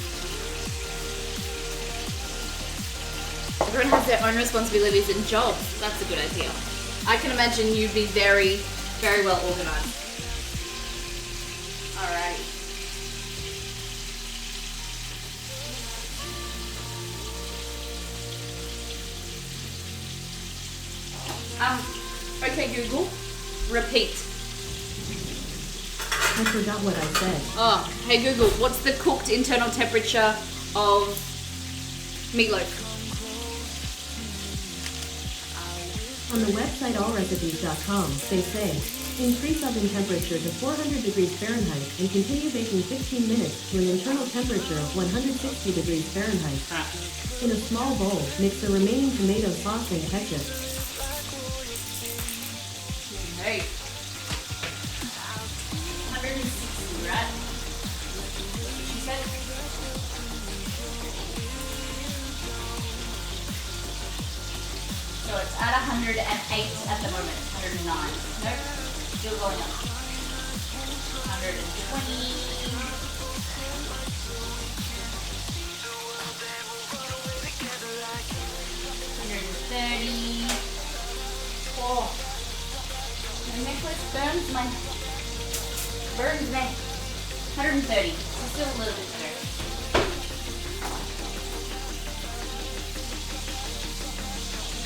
S1: Everyone has their own responsibilities and jobs. That's a good idea. I can imagine you'd be very, very well organized. Alright. Okay Google, repeat.
S2: I forgot what I said.
S1: Oh, hey Google, what's the cooked internal temperature of meatloaf?
S2: On the website allrecipes.com, they say, increase oven temperature to 400 degrees Fahrenheit and continue baking 15 minutes to an internal temperature of 160 degrees Fahrenheit. In a small bowl, mix the remaining tomato sauce and ketchup.
S1: Hey. 160, right? She said. So it's at 108 at the moment. 109. Nope. Still going up. 120. 130. Oh. My necklace burns me. 130. It's still a little bit there.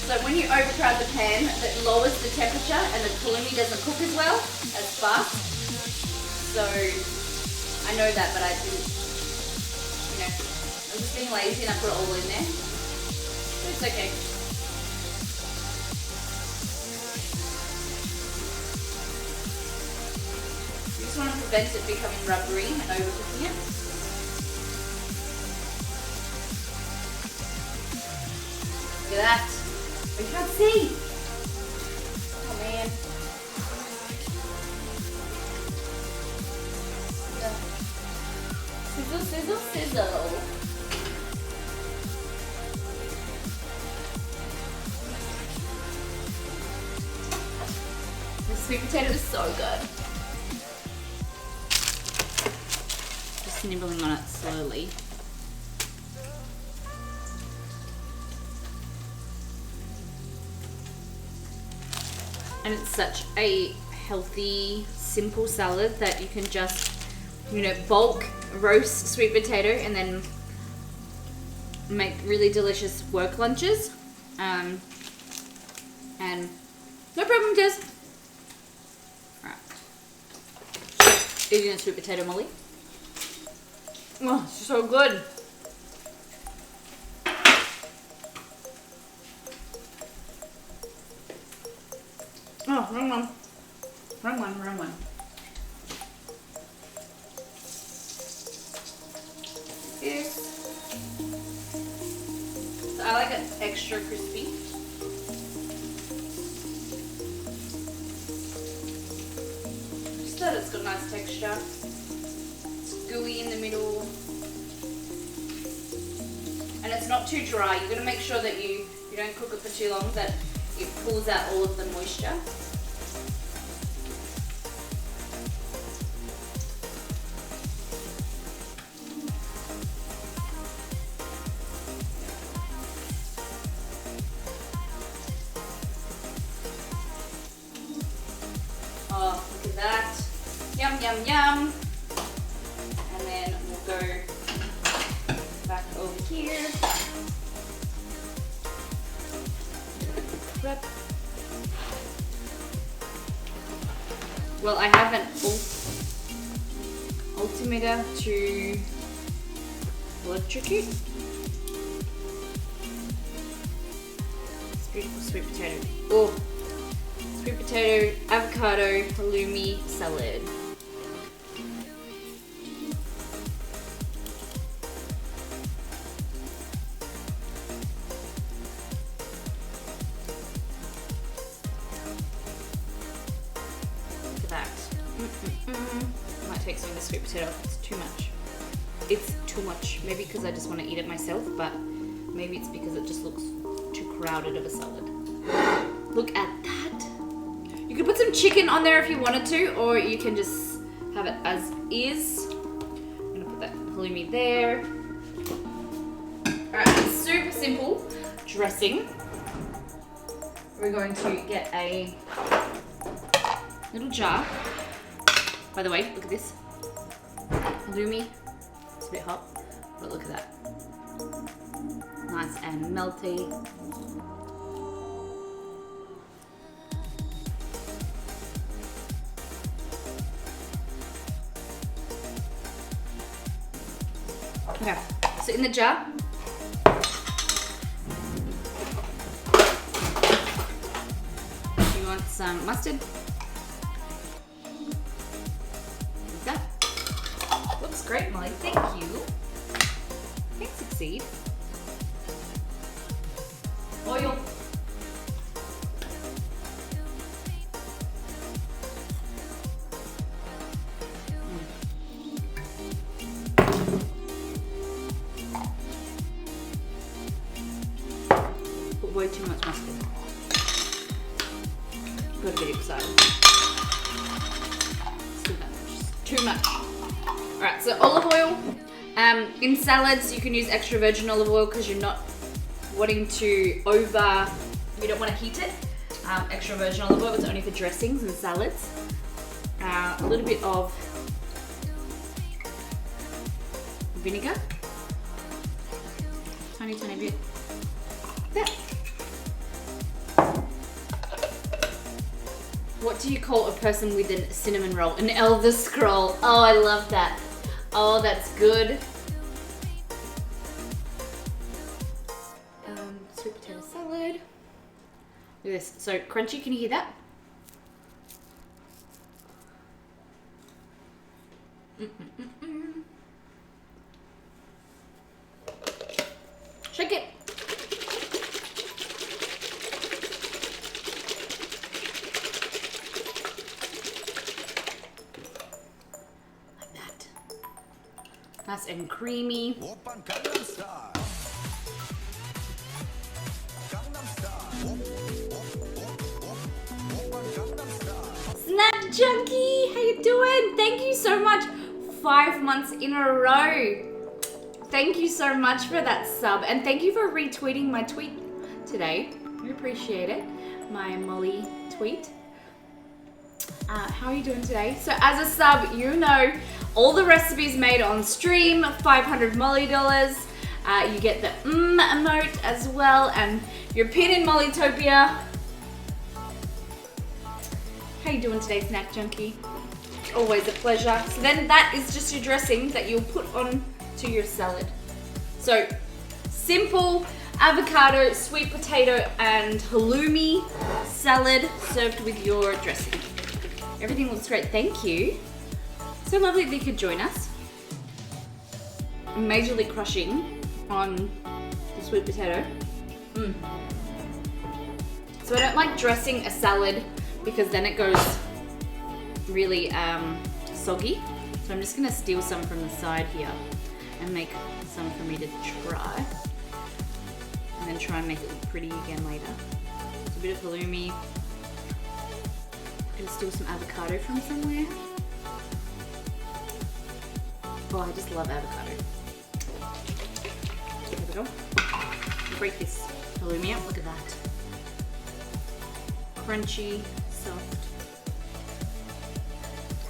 S1: So when you overcrowd the pan, that lowers the temperature and the halloumi doesn't cook as well, as fast. So I know that, but I didn't, I was just being lazy and I put it all in there. But it's okay. You just want to prevent it becoming rubbery and overcooking it. Look at that. We can't see. Oh man. Sizzle, sizzle, sizzle. The sweet potato is so good. Just nibbling on it slowly. And it's such a healthy, simple salad that you can just, bulk roast sweet potato and then make really delicious work lunches. And no problem, Jess. Alright. Eating a sweet potato molly. Oh, it's so good. Oh, wrong one. Wrong one, wrong one. This. So I like it extra crispy. Just that it's got nice texture. It's gooey in the middle. And it's not too dry. You've got to make sure that you don't cook it for too long, that it pulls out all of the moisture. Oh, look at that. Yum, yum, yum. And then we'll go back over here. Prep. Well, I have an altimeter to electrocute. It's beautiful sweet potato. Oh, sweet potato, avocado, halloumi salad. Might take some of the sweet potato off. It's too much. It's too much. Maybe because I just want to eat it myself, but maybe it's because it just looks too crowded of a salad. Look at that. You could put some chicken on there if you wanted to, or you can just have it as is. I'm gonna put that halloumi there. Alright, super simple dressing. We're going to get a little jar. By the way, look at this. Halloumi. It's a bit hot, but look at that. Nice and melty. Okay, so in the jar, you want some mustard. Looks great, Molly. Thank you. Thanks, Succeed. Oil. Put way too much mustard. Got a bit excited. Too much. Alright, so olive oil. In salads, you can use extra virgin olive oil because you're not wanting to you don't want to heat it. Extra virgin olive oil is only for dressings and salads. A little bit of vinegar. Tiny bit. There. What do you call a person with a cinnamon roll? An Elder Scroll. Oh, I love that. Oh, that's good. Sweet potato salad. Look at this. So crunchy, can you hear that? Shake it. Nice and creamy. Snack Junkie, how you doing? Thank you so much. 5 months in a row. Thank you so much for that sub, and thank you for retweeting my tweet today. We appreciate it. My Molly tweet. How are you doing today? So as a sub, you know all the recipes made on stream, 500 Molly dollars. You get the emote as well, and your pin in Mollytopia. How you doing today, Snack Junkie? Always a pleasure. So then that is just your dressing that you'll put on to your salad. So simple. avocado, sweet potato, and halloumi salad served with your dressing. Everything looks great, thank you. So lovely that you could join us. I'm majorly crushing on the sweet potato. So I don't like dressing a salad because then it goes really soggy. So I'm just gonna steal some from the side here and make some for me to try. And then try and make it look pretty again later. So a bit of halloumi. Gonna steal some avocado from somewhere. Oh, I just love avocado. There we go. Break this halloumi up, look at that. Crunchy, soft.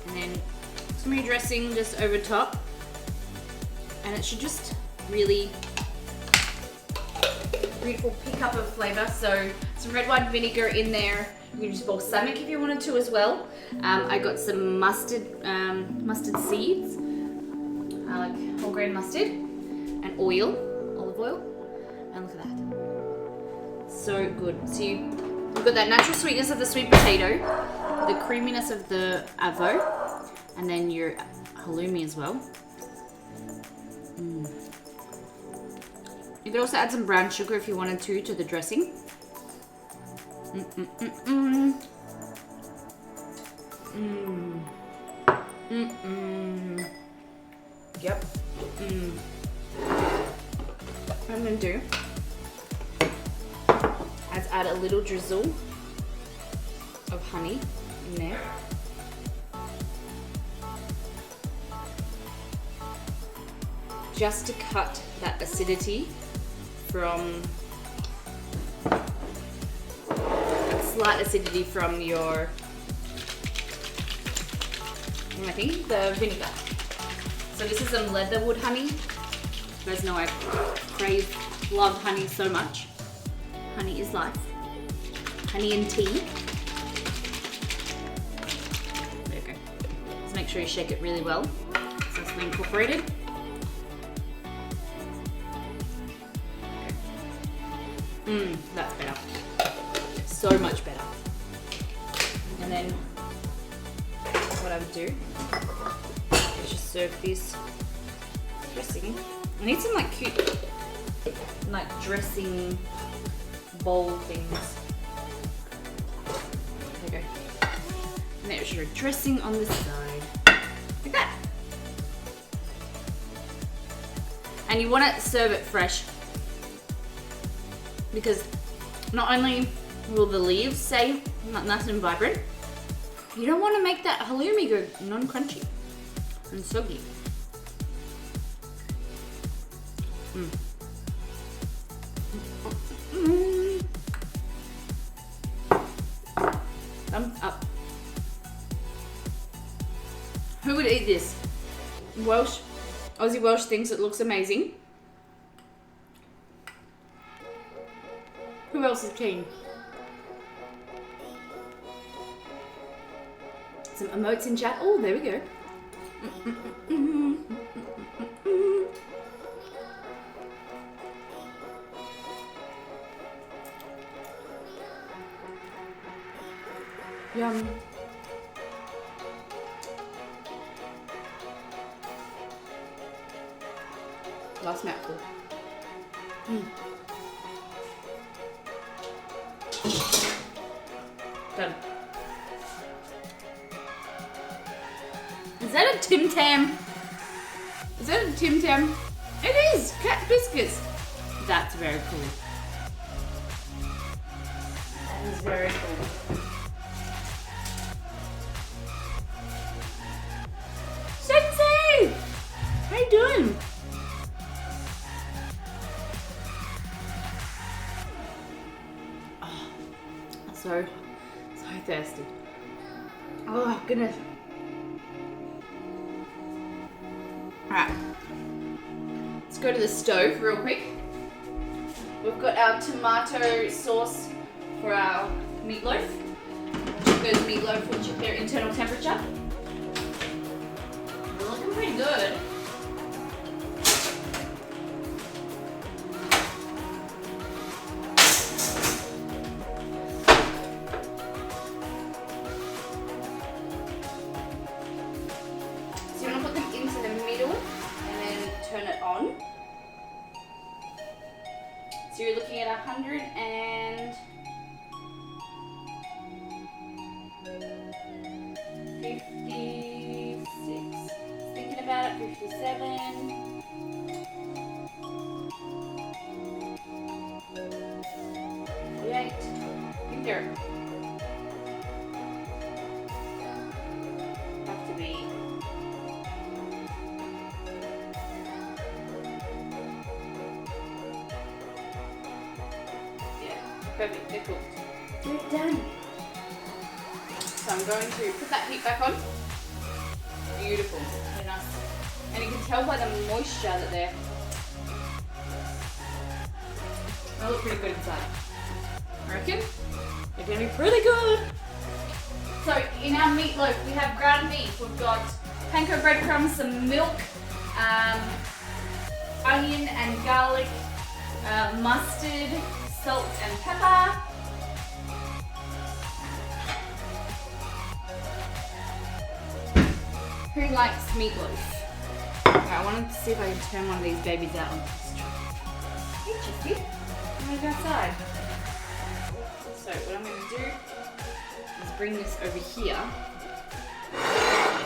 S1: And then some of your dressing just over top. And it should just really beautiful pick up of flavor. So some red wine vinegar in there. You can use balsamic if you wanted to as well. I got some mustard seeds, like whole grain mustard, and oil, olive oil, and look at that. So good. So you've got that natural sweetness of the sweet potato, the creaminess of the avo, and then your halloumi as well. You could also add some brown sugar if you wanted to the dressing. Yep. What I'm gonna do is add a little drizzle of honey in there. Just to cut that acidity from slight acidity from your, I think, the vinegar. So this is some leatherwood honey. You guys know I love honey so much. Honey is life. Honey and tea. There you go. Just make sure you shake it really well so it's incorporated. That's better. So much better. And then what I would do is just serve this dressing. I need some like cute like dressing bowl things. There you go. And there's your dressing on the side. Like that. And you want to serve it fresh because not only will the leaves stay nice and vibrant, you don't want to make that halloumi go non-crunchy and soggy. Thumbs up. Who would eat this? Aussie Welsh thinks it looks amazing. Who else is keen? Some emotes in chat. Oh, there we go. Yum. Last mouthful. Done. Is that a Tim Tam? Is that a Tim Tam? It is! Cat biscuits! That's very cool. That is very cool. Sensei! How you doing? Oh, so thirsty. Oh goodness. Alright. Let's go to the stove real quick. We've got our tomato sauce for our meatloaf. Chico's meatloaf will check their internal temperature. We're looking pretty good. Here. Have to be. Yeah, perfect. They're cooked. They're done. So I'm going to put that heat back on. Beautiful. Very nice. And you can tell by the moisture that they look pretty good inside. I reckon they're going to be pretty good. So in our meatloaf we have ground beef. We've got panko breadcrumbs, some milk, onion and garlic, mustard, salt and pepper. Who likes meatloaf? Okay, I want to see if I can turn one of these babies out on this truck. Hey, Jesse. I'm going to go outside. So what I'm going to do is bring this over here.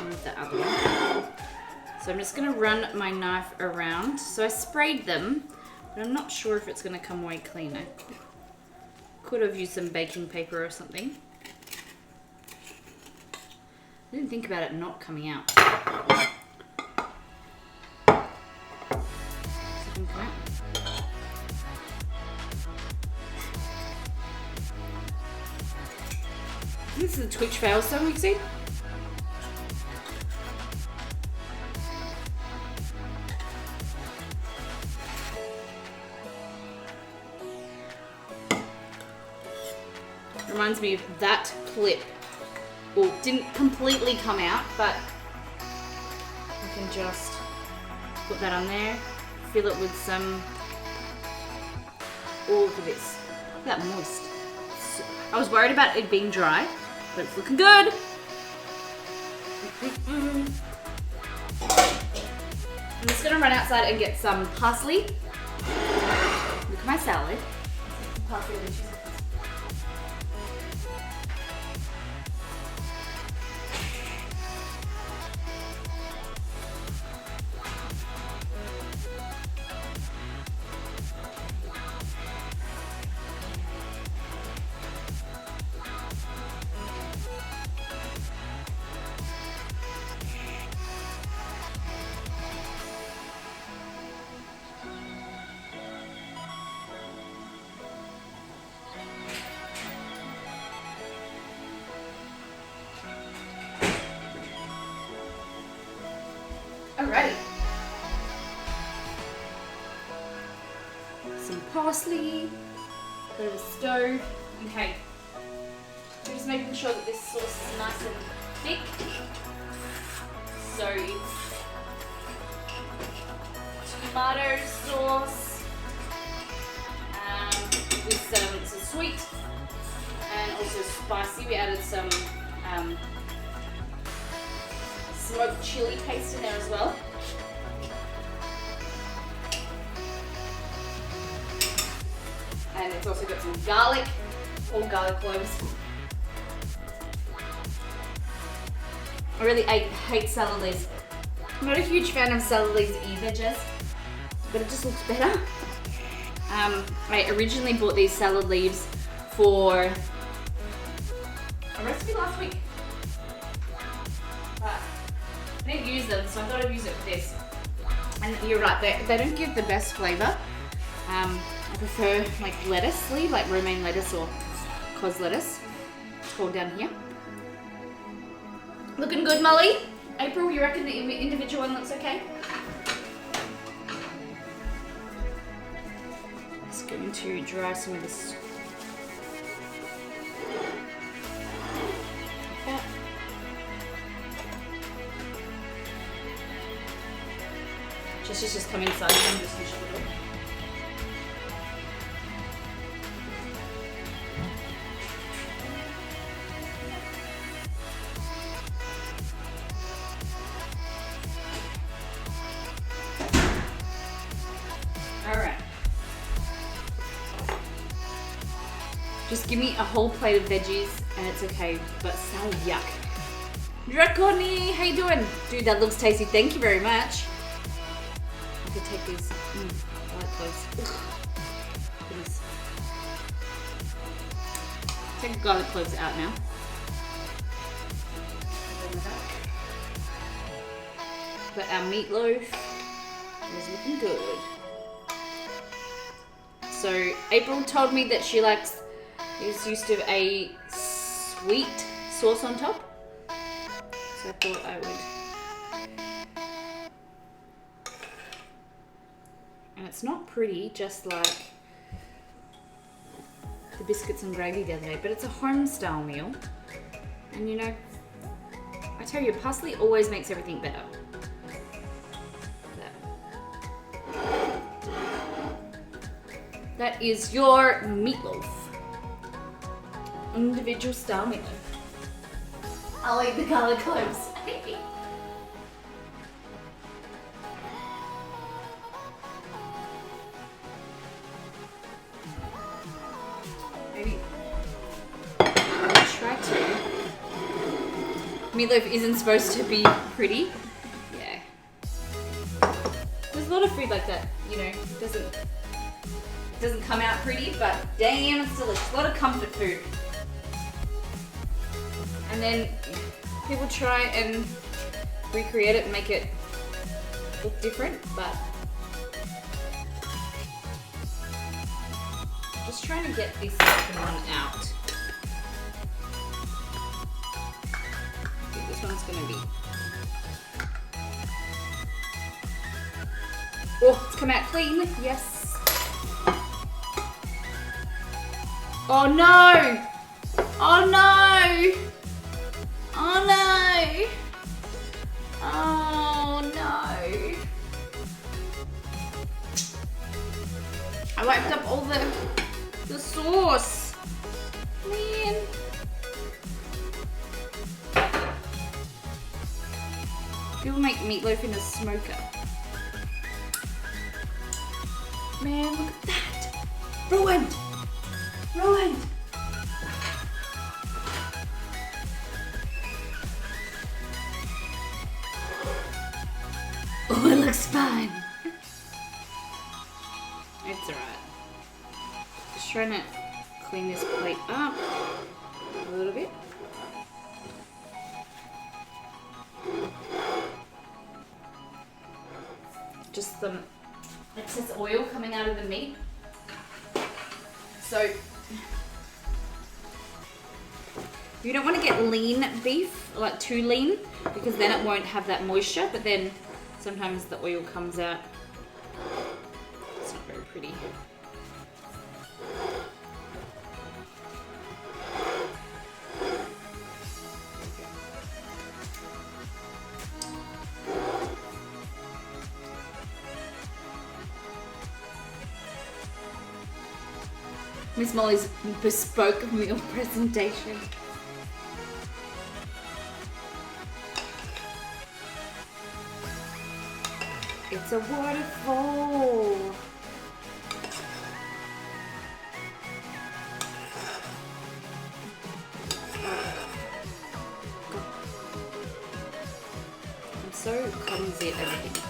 S1: Move the other one. So I'm just going to run my knife around. So I sprayed them, but I'm not sure if it's going to come away clean. I could have used some baking paper or something. I didn't think about it not coming out. This is a Twitch fail song we've seen. Reminds me of that clip. Well, didn't completely come out, but I can just put that on there, fill it with some, oh, look at this, look at that moist. I was worried about it being dry, but it's looking good. I'm just gonna run outside and get some parsley. Look at my salad. Parsley and cheese. Alrighty. Some parsley, a bit of a stove. Okay. I'm just making sure that this sauce is nice and thick. So it's tomato sauce with some sweet and also spicy. We added some smoked chili paste in there as well. And it's also got some garlic, or garlic cloves. I really hate salad leaves. I'm not a huge fan of salad leaves either, Jess, but it just looks better. I originally bought these salad leaves for a recipe last week. But I didn't use them, so I thought I'd use it for this. And you're right, they don't give the best flavour. I prefer like lettuce leaf, like romaine lettuce or cos lettuce. It's called down here. Looking good, Molly. April, you reckon the individual one looks okay? Just going to dry some of this. Like that. Just come inside. I'm just gonna show you. Just give me a whole plate of veggies and it's okay, but salad, yuck. Draconi, how you doing? Dude, that looks tasty. Thank you very much. I could take these. I like those. Goodness. Take the garlic cloves out now. But our meatloaf is looking good. So April told me that she is used to a sweet sauce on top. So I thought I would. And it's not pretty, just like the biscuits and gravy the other day, but it's a home style meal. And you know, I tell you, parsley always makes everything better. That is your meatloaf. Individual style meatloaf. I'll eat the garlic cloves. Maybe I'll try to. Meatloaf isn't supposed to be pretty. Yeah. There's a lot of food like that, you know, it doesn't come out pretty, but damn, it's delicious. A lot of comfort food. And then people try and recreate it and make it look different, but I'm just trying to get this second one out. I think this one's gonna be. Oh, it's come out clean. Yes. Oh no! Oh no! Oh no! Oh no! I wiped up all the sauce. Man. People make meatloaf in a smoker. Man, look at that! Ruined! Ruined! Oh, it looks fine. It's alright. Just trying to clean this plate up a little bit. Just some excess oil coming out of the meat. So you don't want to get lean beef, like too lean, because then it won't have that moisture, but then sometimes the oil comes out. It's not very pretty. Miss Molly's bespoke meal presentation. It's a waterfall. I'm so clumsy at everything.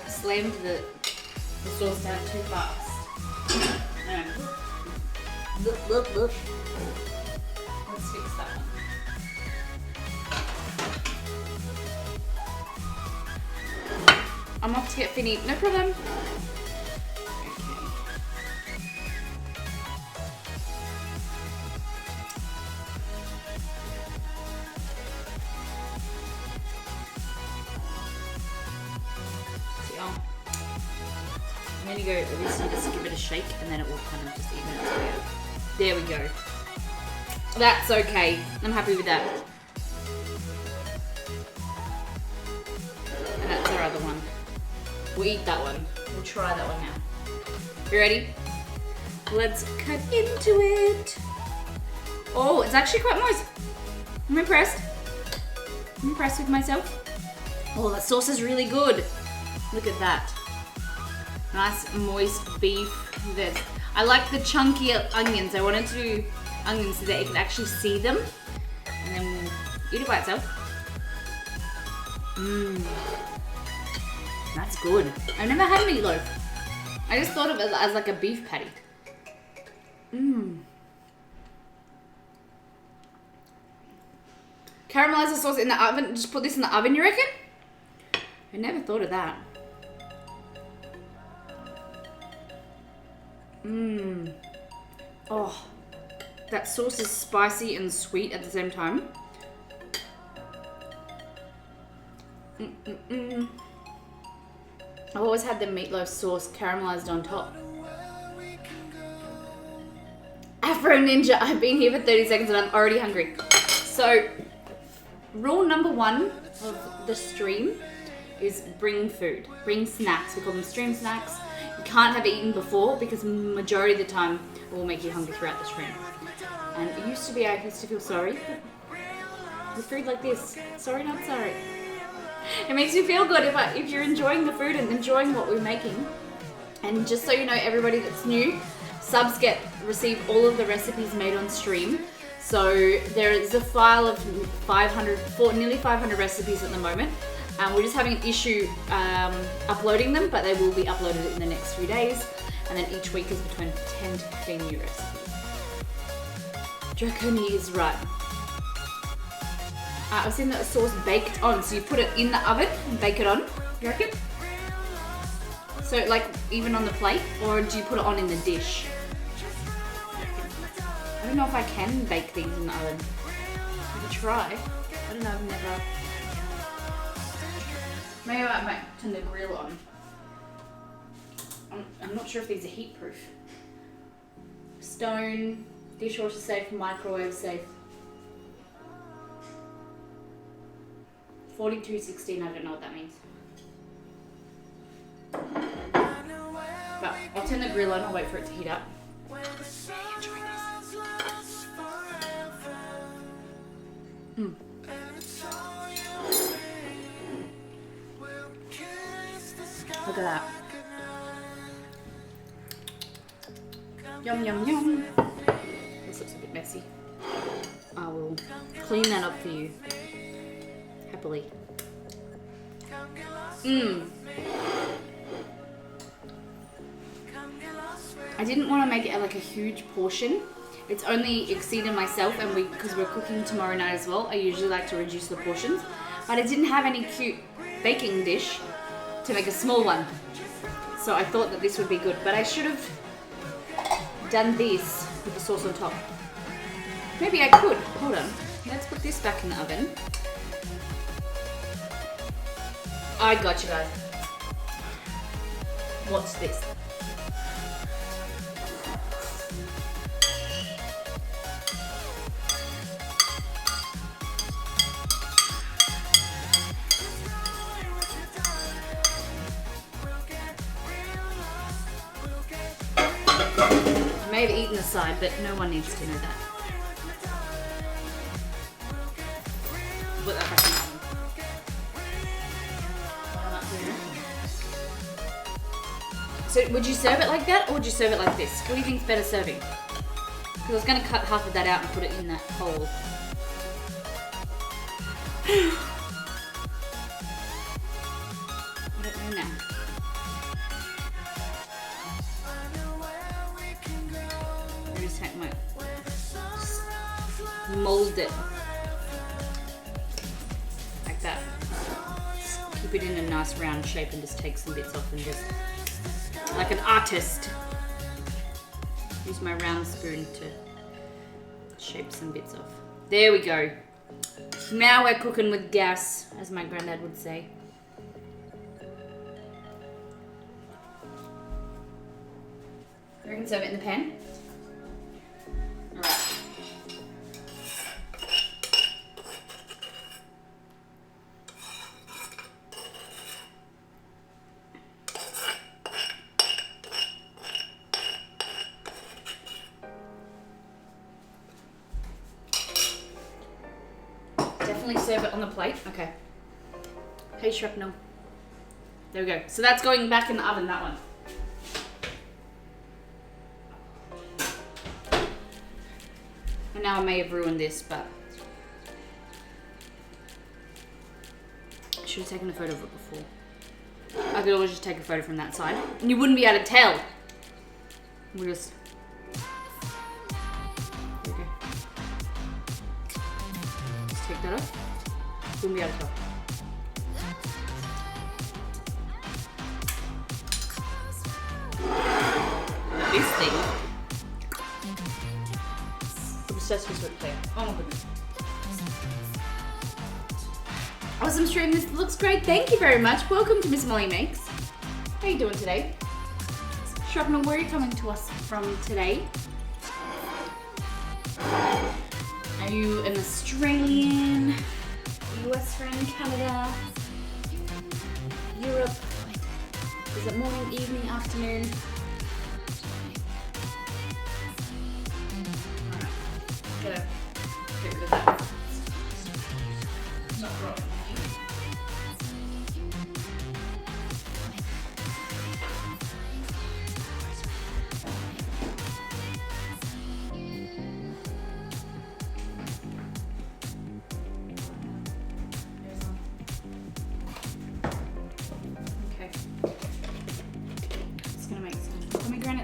S1: I slammed the sauce down too fast. Look. Let's fix that one. I'm off to get Finny. No problem. Okay. See, I'm going to go obviously just give it a shake and then it will kind of just even its way out. There we go. That's okay. I'm happy with that. And that's our other one. We'll eat that one. We'll try that one now. You ready? Let's cut into it. Oh, it's actually quite moist. I'm impressed. I'm impressed with myself. Oh, that sauce is really good. Look at that. Nice moist beef. I like the chunky onions. I wanted to do onions so that you can actually see them. And then we'll eat it by itself. Mmm. That's good. I've never had meatloaf. I just thought of it as like a beef patty. Mmm. Caramelize the sauce in the oven. Just put this in the oven, you reckon? I never thought of that. Mmm. Oh, that sauce is spicy and sweet at the same time. I've always had the meatloaf sauce caramelized on top. Afro Ninja, I've been here for 30 seconds and I'm already hungry. So, rule number 1 of the stream is bring food. Bring snacks. We call them stream snacks. You can't have eaten before because majority of the time it will make you hungry throughout the stream. And it used to be I used to feel sorry, but with food like this, sorry not sorry. It makes you feel good if you're enjoying the food and enjoying what we're making. And just so you know, everybody that's new, subs receive all of the recipes made on stream. So there is a file of nearly 500 recipes at the moment. We're just having an issue uploading them, but they will be uploaded in the next few days. And then each week is between 10 to 15 new recipes. Draconi is right. I've seen the sauce baked on, so you put it in the oven and bake it on, you reckon? So like even on the plate, or do you put it on in the dish? I don't know if I can bake things in the oven. I could try. I don't know, I've never. Maybe I might turn the grill on. I'm not sure if these are heat proof. Stone, dishwasher safe, microwave safe. 4216, I don't know what that means. But I'll turn the grill on, I'll wait for it to heat up. Enjoy this. Look at that. Yum, yum, yum. This looks a bit messy. I will clean that up for you. Happily. I didn't want to make it like a huge portion. It's only exceeded myself, and because we're cooking tomorrow night as well, I usually like to reduce the portions. But I didn't have any cute baking dish to make a small one. So I thought that this would be good, but I should have done this with the sauce on top. Maybe I could. Hold on. Let's put this back in the oven. I got you guys. What's this? I may have eaten the side, but no one needs to know that. Put that back in the oven. So would you serve it like that, or would you serve it like this? What do you think's better serving? Because I was going to cut half of that out and put it in that hole. I don't know now. Let me just take my... Just mold it. Like that. Just keep it in a nice round shape and just take some bits off and just... like an artist. Use my round spoon to shape some bits off. There we go. Now we're cooking with gas, as my granddad would say. I can serve it in the pan. Alright. Definitely serve it on the plate. Okay. Hey, shrapnel. There we go. So that's going back in the oven, that one. And now I may have ruined this, but I should have taken a photo of it before. I could always just take a photo from that side, and you wouldn't be able to tell. We'll just... take that off. Wouldn't be able to tell. This thing. Obsessed with sweet potato. Oh my goodness. Awesome stream, this looks great. Thank you very much. Welcome to Miss Molly Makes. How are you doing today? Shrapnel, where are you coming to us from today? Are you an Australian, US friend, Canada, Europe? Is it morning, evening, afternoon? Alright, gotta get rid of that. Not wrong.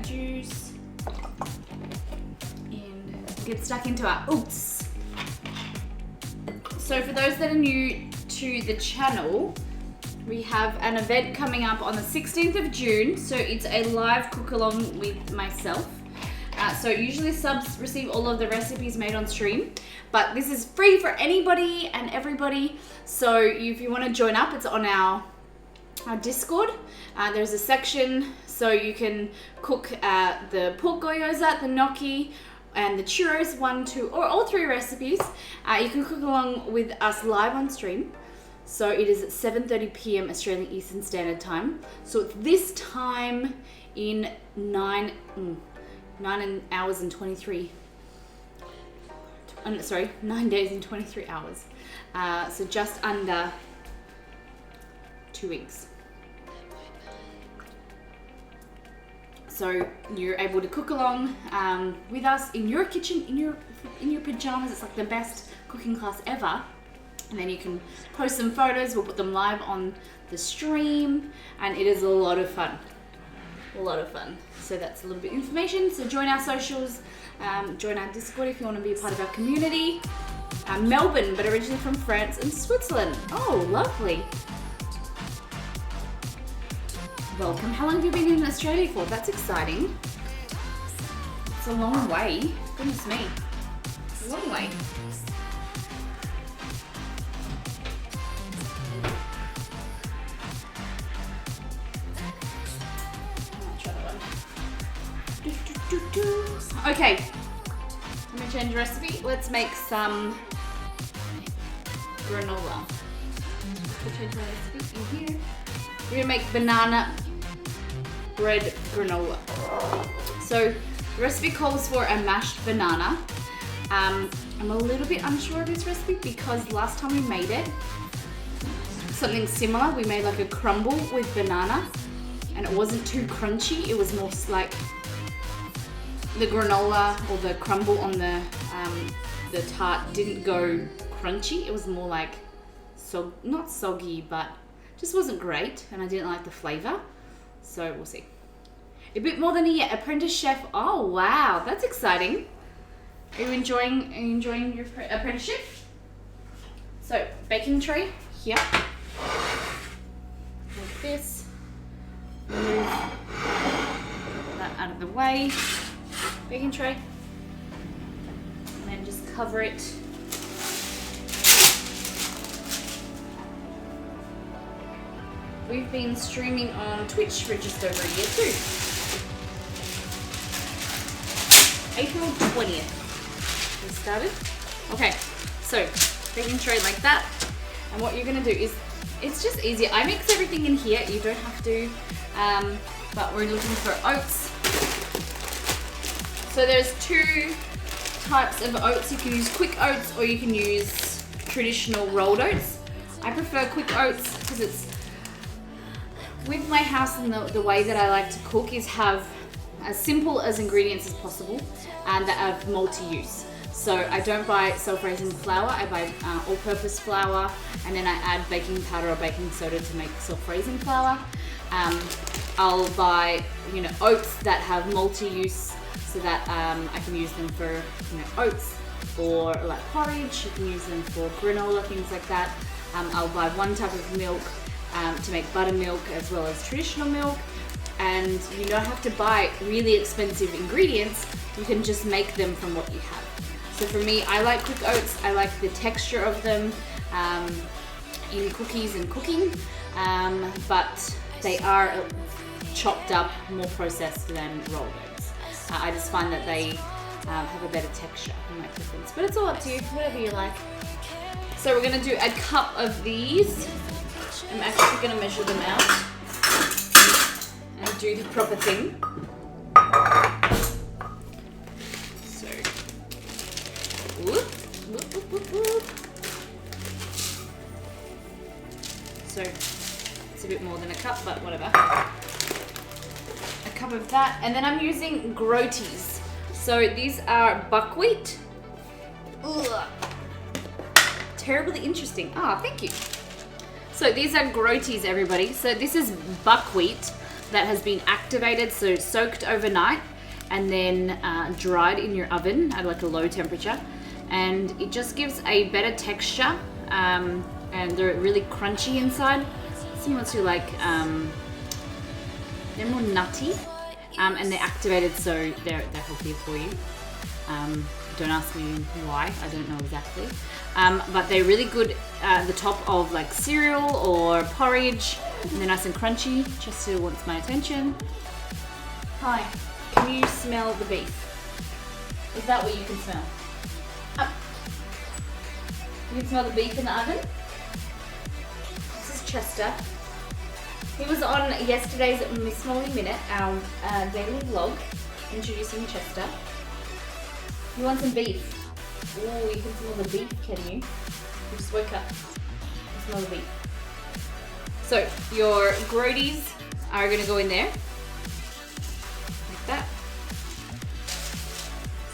S1: Juice and get stuck into our oats. So for those that are new to the channel, we have an event coming up on the 16th of June. So it's a live cook along with myself. So usually subs receive all of the recipes made on stream, but this is free for anybody and everybody. So if you want to join up, it's on our Discord. There's a section so you can cook the pork gyoza, the gnocchi, and the churros, 1, 2, or all 3 recipes. You can cook along with us live on stream. So it is at 7:30 p.m. Australian Eastern Standard Time. So it's this time in 9 hours and 23. 9 days and 23 hours. So just under 2 weeks. So you're able to cook along with us in your kitchen, in your pajamas. It's like the best cooking class ever. And then you can post some photos. We'll put them live on the stream, and it is a lot of fun. A lot of fun. So that's a little bit of information. So join our socials, join our Discord if you want to be a part of our community. Melbourne, but originally from France and Switzerland. Oh, lovely. Welcome. How long have you been in Australia for? That's exciting. It's a long way. Goodness me. A long way. I'll try that one. Okay. Let me change the recipe. Let's make some granola. I'll change my recipe in here. We're gonna make banana bread granola. So the recipe calls for a mashed banana. I'm a little bit unsure of this recipe because last time we made it, something similar, we made like a crumble with banana and it wasn't too crunchy. It was more like the granola or the crumble on the tart didn't go crunchy. It was more like, not soggy, but just wasn't great, and I didn't like the flavor. So we'll see. A bit more than a year. Apprentice chef. Oh wow, that's exciting. Are you enjoying your apprenticeship? So baking tray here. Like this. Move that out of the way. Baking tray. And then just cover it. We've been streaming on Twitch for just over a year too. April 20th we started. Okay, so baking tray like that. And what you're gonna do is, it's just easier. I mix everything in here, you don't have to, but we're looking for oats. So there's 2 types of oats. You can use quick oats or you can use traditional rolled oats. I prefer quick oats because it's, with my house and the way that I like to cook is have as simple as ingredients as possible and that have multi-use. So I don't buy self-raising flour, I buy all-purpose flour, and then I add baking powder or baking soda to make self-raising flour. I'll buy, oats that have multi-use, so so that I can use them for oats or like porridge. You can use them for granola, things like that. I'll buy one type of milk to make buttermilk as well as traditional milk, and you don't have to buy really expensive ingredients. You can just make them from what you have. So for me, I like quick oats. I like the texture of them in cookies and cooking, but they are chopped up, more processed than rolled oats. I just find that they have a better texture in my preference, but it's all up to you, whatever you like. So we're gonna do a cup of these. I'm actually gonna measure them out and do the proper thing. So, whoop, whoop, whoop, whoop, whoop. So it's a bit more than a cup, but whatever. A cup of that, and then I'm using groaties. So these are buckwheat. Ugh. Terribly interesting. Ah, thank you. So these are groaties, everybody. So this is buckwheat that has been activated, so soaked overnight and then dried in your oven at like a low temperature, and it just gives a better texture, and they're really crunchy inside, similar to like they're more nutty, and they're activated, so they're healthier for you. Don't ask me why, I don't know exactly. But they're really good at the top of like cereal or porridge, and they're nice and crunchy. Chester wants my attention. Hi, can you smell the beef? Is that what you can smell? You can smell the beef in the oven? This is Chester. He was on yesterday's Miss Molly Minute, our daily vlog, introducing Chester. You want some beef? Oh, you can smell the beef, can you? You just woke up. You smell the beef. So your groaties are gonna go in there. Like that.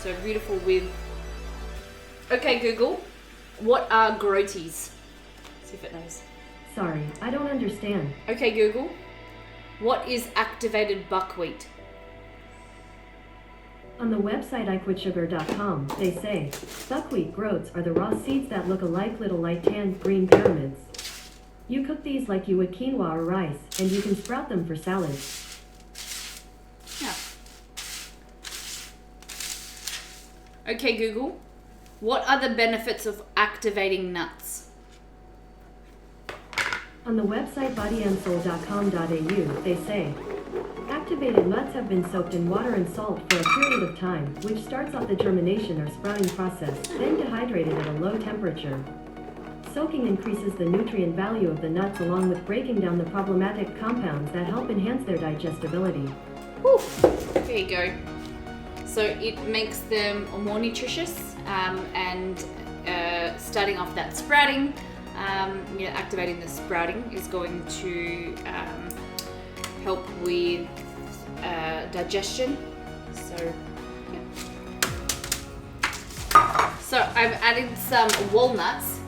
S1: So beautiful with... Okay, Google, what are groaties? See if it knows.
S2: Sorry, I don't understand.
S1: Okay, Google, what is activated buckwheat?
S2: On the website iquitsugar.com, they say, buckwheat groats are the raw seeds that look alike little light tan green pyramids. You cook these like you would quinoa or rice, and you can sprout them for salads.
S1: Yeah. Okay, Google, what are the benefits of activating nuts?
S2: On the website bodyandsoul.com.au, they say, activated nuts have been soaked in water and salt for a period of time, which starts off the germination or sprouting process, then dehydrated at a low temperature. Soaking increases the nutrient value of the nuts along with breaking down the problematic compounds that help enhance their digestibility.
S1: Whew. There you go. So it makes them more nutritious, and starting off that sprouting, activating the sprouting is going to help with digestion. So, yeah. So I've added some walnuts.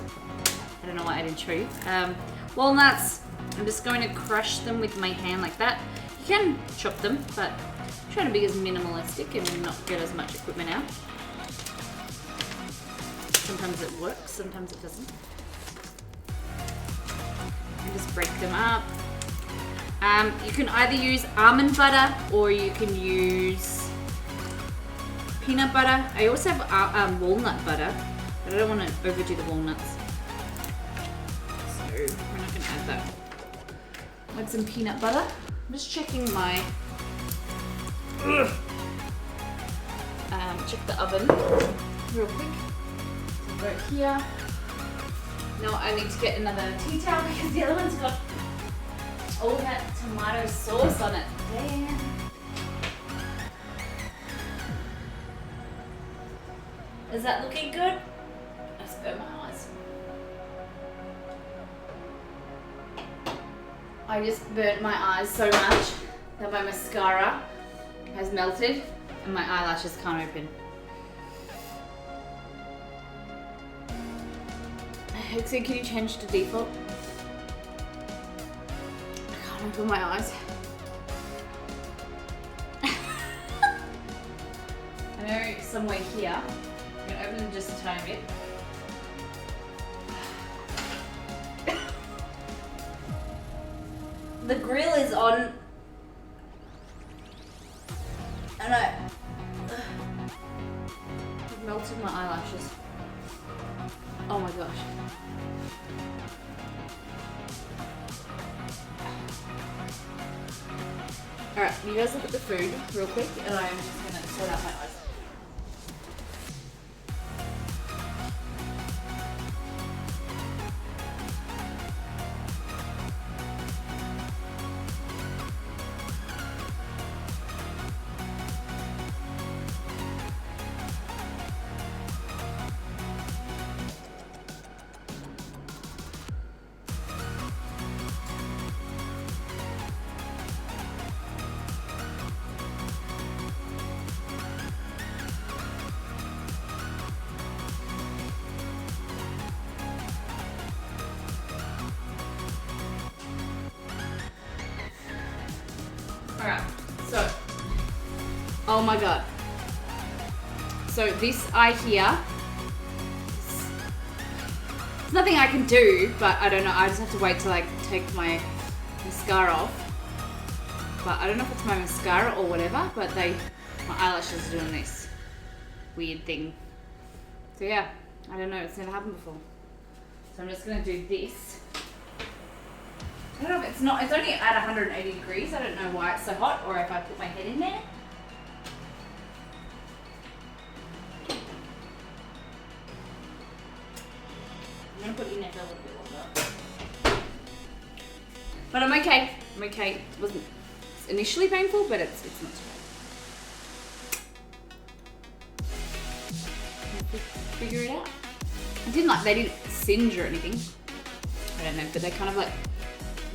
S1: I don't know why I didn't show you. Walnuts, I'm just going to crush them with my hand like that. You can chop them, but I'm trying to be as minimalistic and not get as much equipment out. Sometimes it works, sometimes it doesn't. And just break them up. You can either use almond butter or you can use peanut butter. I also have walnut butter, but I don't want to overdo the walnuts. So we're not going to add that. Add some peanut butter. I'm just checking my... check the oven real quick. Go here. Now I need to get another tea towel because the other one's got all that tomato sauce on it. Damn. Is that looking good? I spilled my eyes. I just burnt my eyes so much that my mascara has melted and my eyelashes can't open. Hexie, can you change to default? I can't open my eyes. know somewhere here. I'm gonna open them just a tiny bit. The grill is on. And I've melted my eyelashes. Oh my gosh. Alright, you guys look at the food real quick and I'm just gonna sort out my eyes. Alright, so, oh my god. So this eye here, it's nothing I can do, but I don't know, I just have to wait till I take my mascara off. But I don't know if it's my mascara or whatever, but my eyelashes are doing this weird thing. So yeah, I don't know, it's never happened before. So I'm just gonna do this. I don't know if it's only at 180 degrees. I don't know why it's so hot or if I put my head in there. I'm going to put it in there for a little bit longer. But I'm okay. I'm okay. It wasn't initially painful, but it's not too bad. Figure it out. They didn't singe or anything. I don't know, but they kind of like,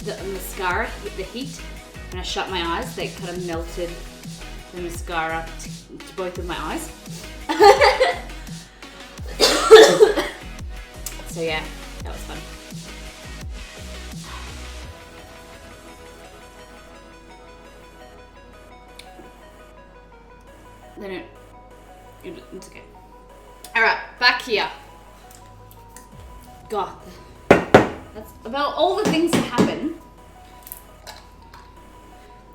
S1: the mascara with the heat, when I shut my eyes, they kind of melted the mascara to both of my eyes. So yeah, that was fun. It's okay. Alright, back here. God. That's about all the things that happen.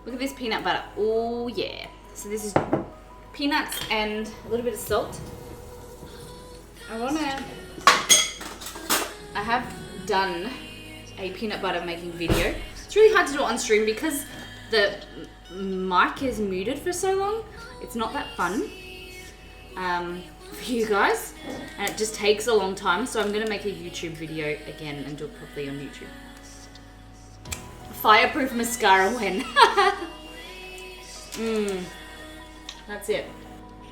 S1: Look at this peanut butter. Oh yeah. So this is peanuts and a little bit of salt. I have done a peanut butter making video. It's really hard to do it on stream because the mic is muted for so long. It's not that fun for you guys, and it just takes a long time, so I'm going to make a YouTube video again and do it properly on YouTube. Fireproof mascara when? That's it.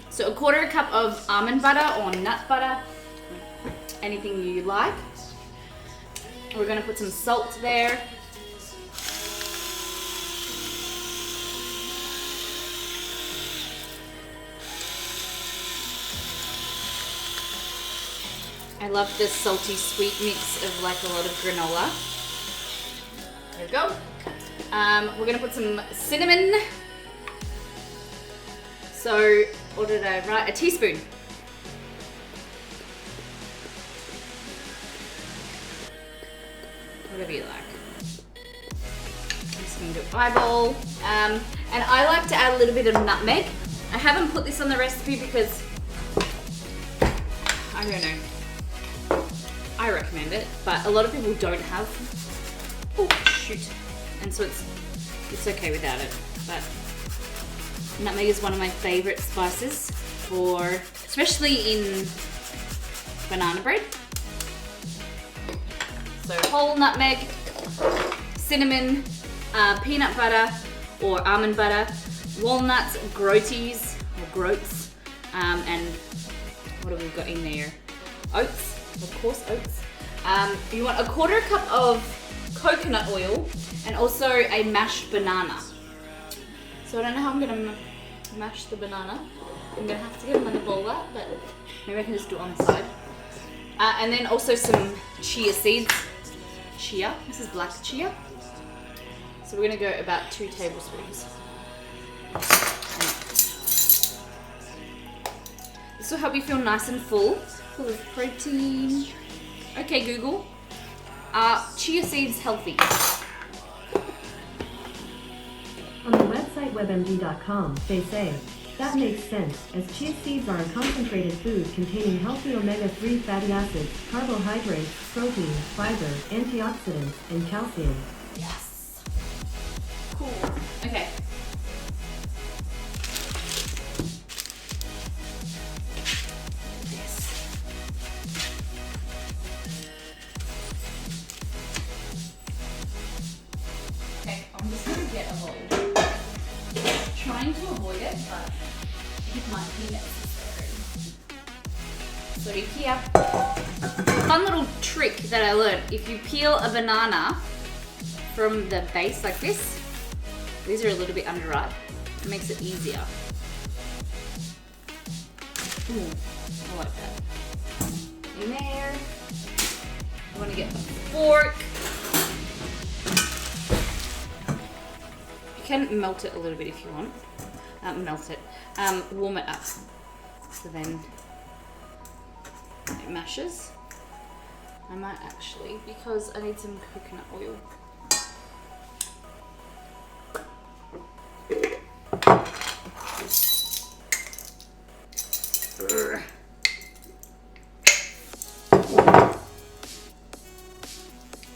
S1: So a 1/4 cup of almond butter or nut butter, anything you like. We're going to put some salt there. I love this salty sweet mix of like a lot of granola. There we go. We're gonna put some cinnamon. So, what did I write? A teaspoon. Whatever you like. I'm just gonna do an eyeball. And I like to add a little bit of nutmeg. I haven't put this on the recipe because I don't know. I recommend it, but a lot of people don't have. Oh shoot! And so it's okay without it. But nutmeg is one of my favorite spices for, especially in banana bread. So whole nutmeg, cinnamon, peanut butter or almond butter, walnuts, groaties or groats, and what have we got in there? Oats. Of course, oats. You want a 1/4 cup of coconut oil and also a mashed banana. So I don't know how I'm gonna mash the banana. I'm gonna have to get another bowl out, but maybe I can just do it on the side. And then also some chia seeds. Chia, this is black chia. So we're gonna go about 2 tablespoons. will help you feel nice and full of protein. Okay, Google. Are chia seeds healthy?
S2: On the website webmd.com, they say, that makes sense, as chia seeds are a concentrated food containing healthy omega-3 fatty acids, carbohydrates, protein, fiber, antioxidants, and calcium.
S1: Yes. Cool. Okay. Okay, I'm just gonna get a bowl. Trying to avoid it, but it might be necessary. So here, fun little trick that I learned. If you peel a banana from the base like this, these are a little bit underripe. It makes it easier. Ooh, I like that. In there. I want to get the fork. You can melt it a little bit if you want. Warm it up. So then it mashes. I might actually, because I need some coconut oil.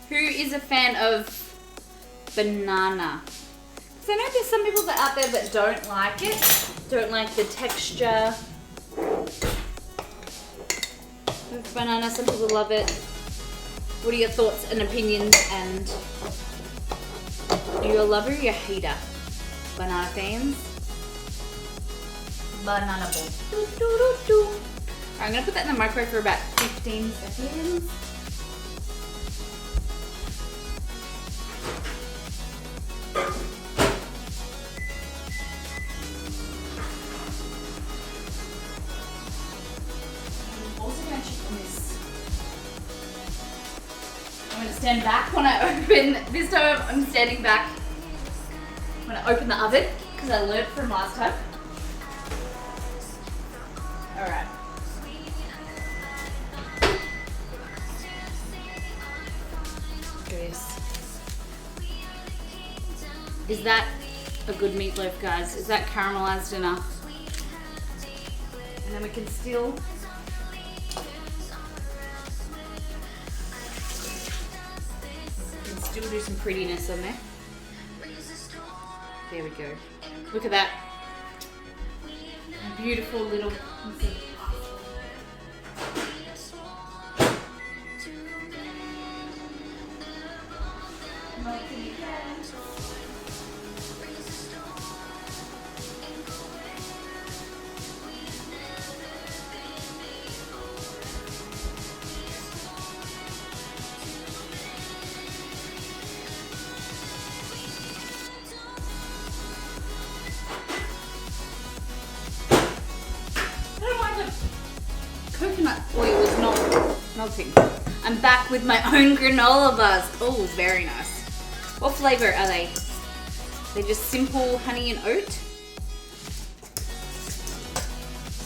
S1: Who is a fan of banana? So I know there's some people that out there that don't like it, don't like the texture of banana. Some people love it. What are your thoughts and opinions? And are you a lover or you a hater? Banana fans? Banana bowl. Do, do, do, do. Alright, I'm gonna put that in the microwave for about 15 seconds. I'm going to stand back when I open, this time I'm standing back when I open the oven, because I learned from last time. Alright. This. Is that a good meatloaf, guys? Is that caramelized enough? And then we can still do some prettiness on there. There we go. Look at that. A beautiful little piece of coconut oil is not melting. I'm back with my own granola bars. Oh, very nice. What flavor are they? They're just simple honey and oat.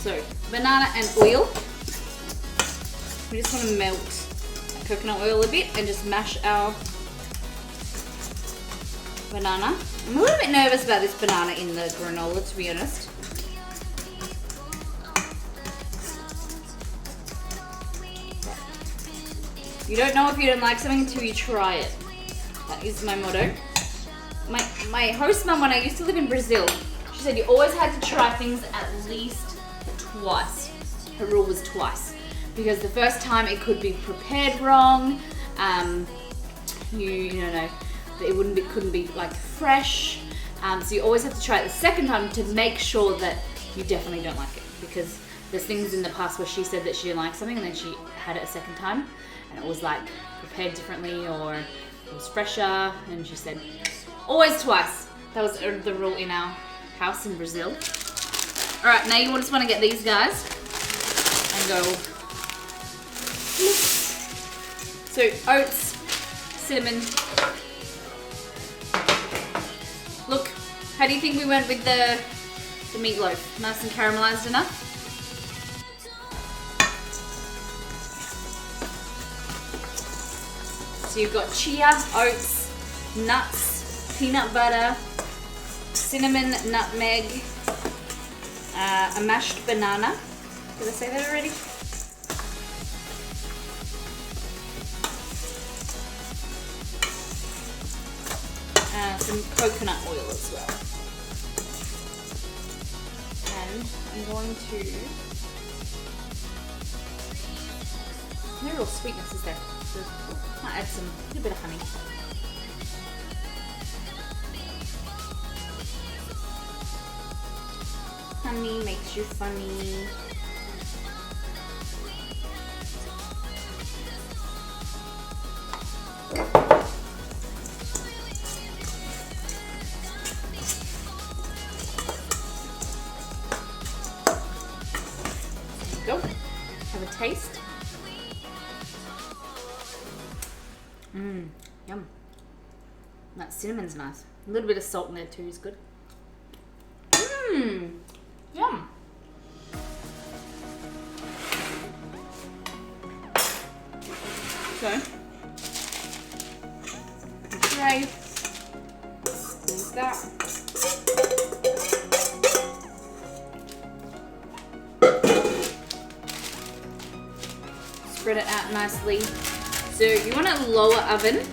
S1: So, banana and oil. We just want to melt coconut oil a bit and just mash our banana. I'm a little bit nervous about this banana in the granola, to be honest. You don't know if you don't like something until you try it. That is my motto. My host mum, when I used to live in Brazil, she said you always had to try things at least twice. Her rule was twice. Because the first time it could be prepared wrong, you know, it couldn't be like fresh. So you always have to try it the second time to make sure that you definitely don't like it. Because there's things in the past where she said that she didn't like something and then she had it a second time and it was like prepared differently or it was fresher, and she said always twice. That was the rule in our house in Brazil. Alright, now you just want to get these guys and go. So oats, cinnamon. Look, how do you think we went with the meatloaf? Nice and caramelized enough? So you've got chia, oats, nuts, peanut butter, cinnamon, nutmeg, a mashed banana. Did I say that already? Some coconut oil as well. And I'm going to... No real sweetness is there. So I might add a little bit of honey. Honey makes you funny. There you go. Have a taste. Yum. That cinnamon's nice. A little bit of salt in there too is good. Yum. So, tray. Like that. Spread it out nicely. So you want a lower oven,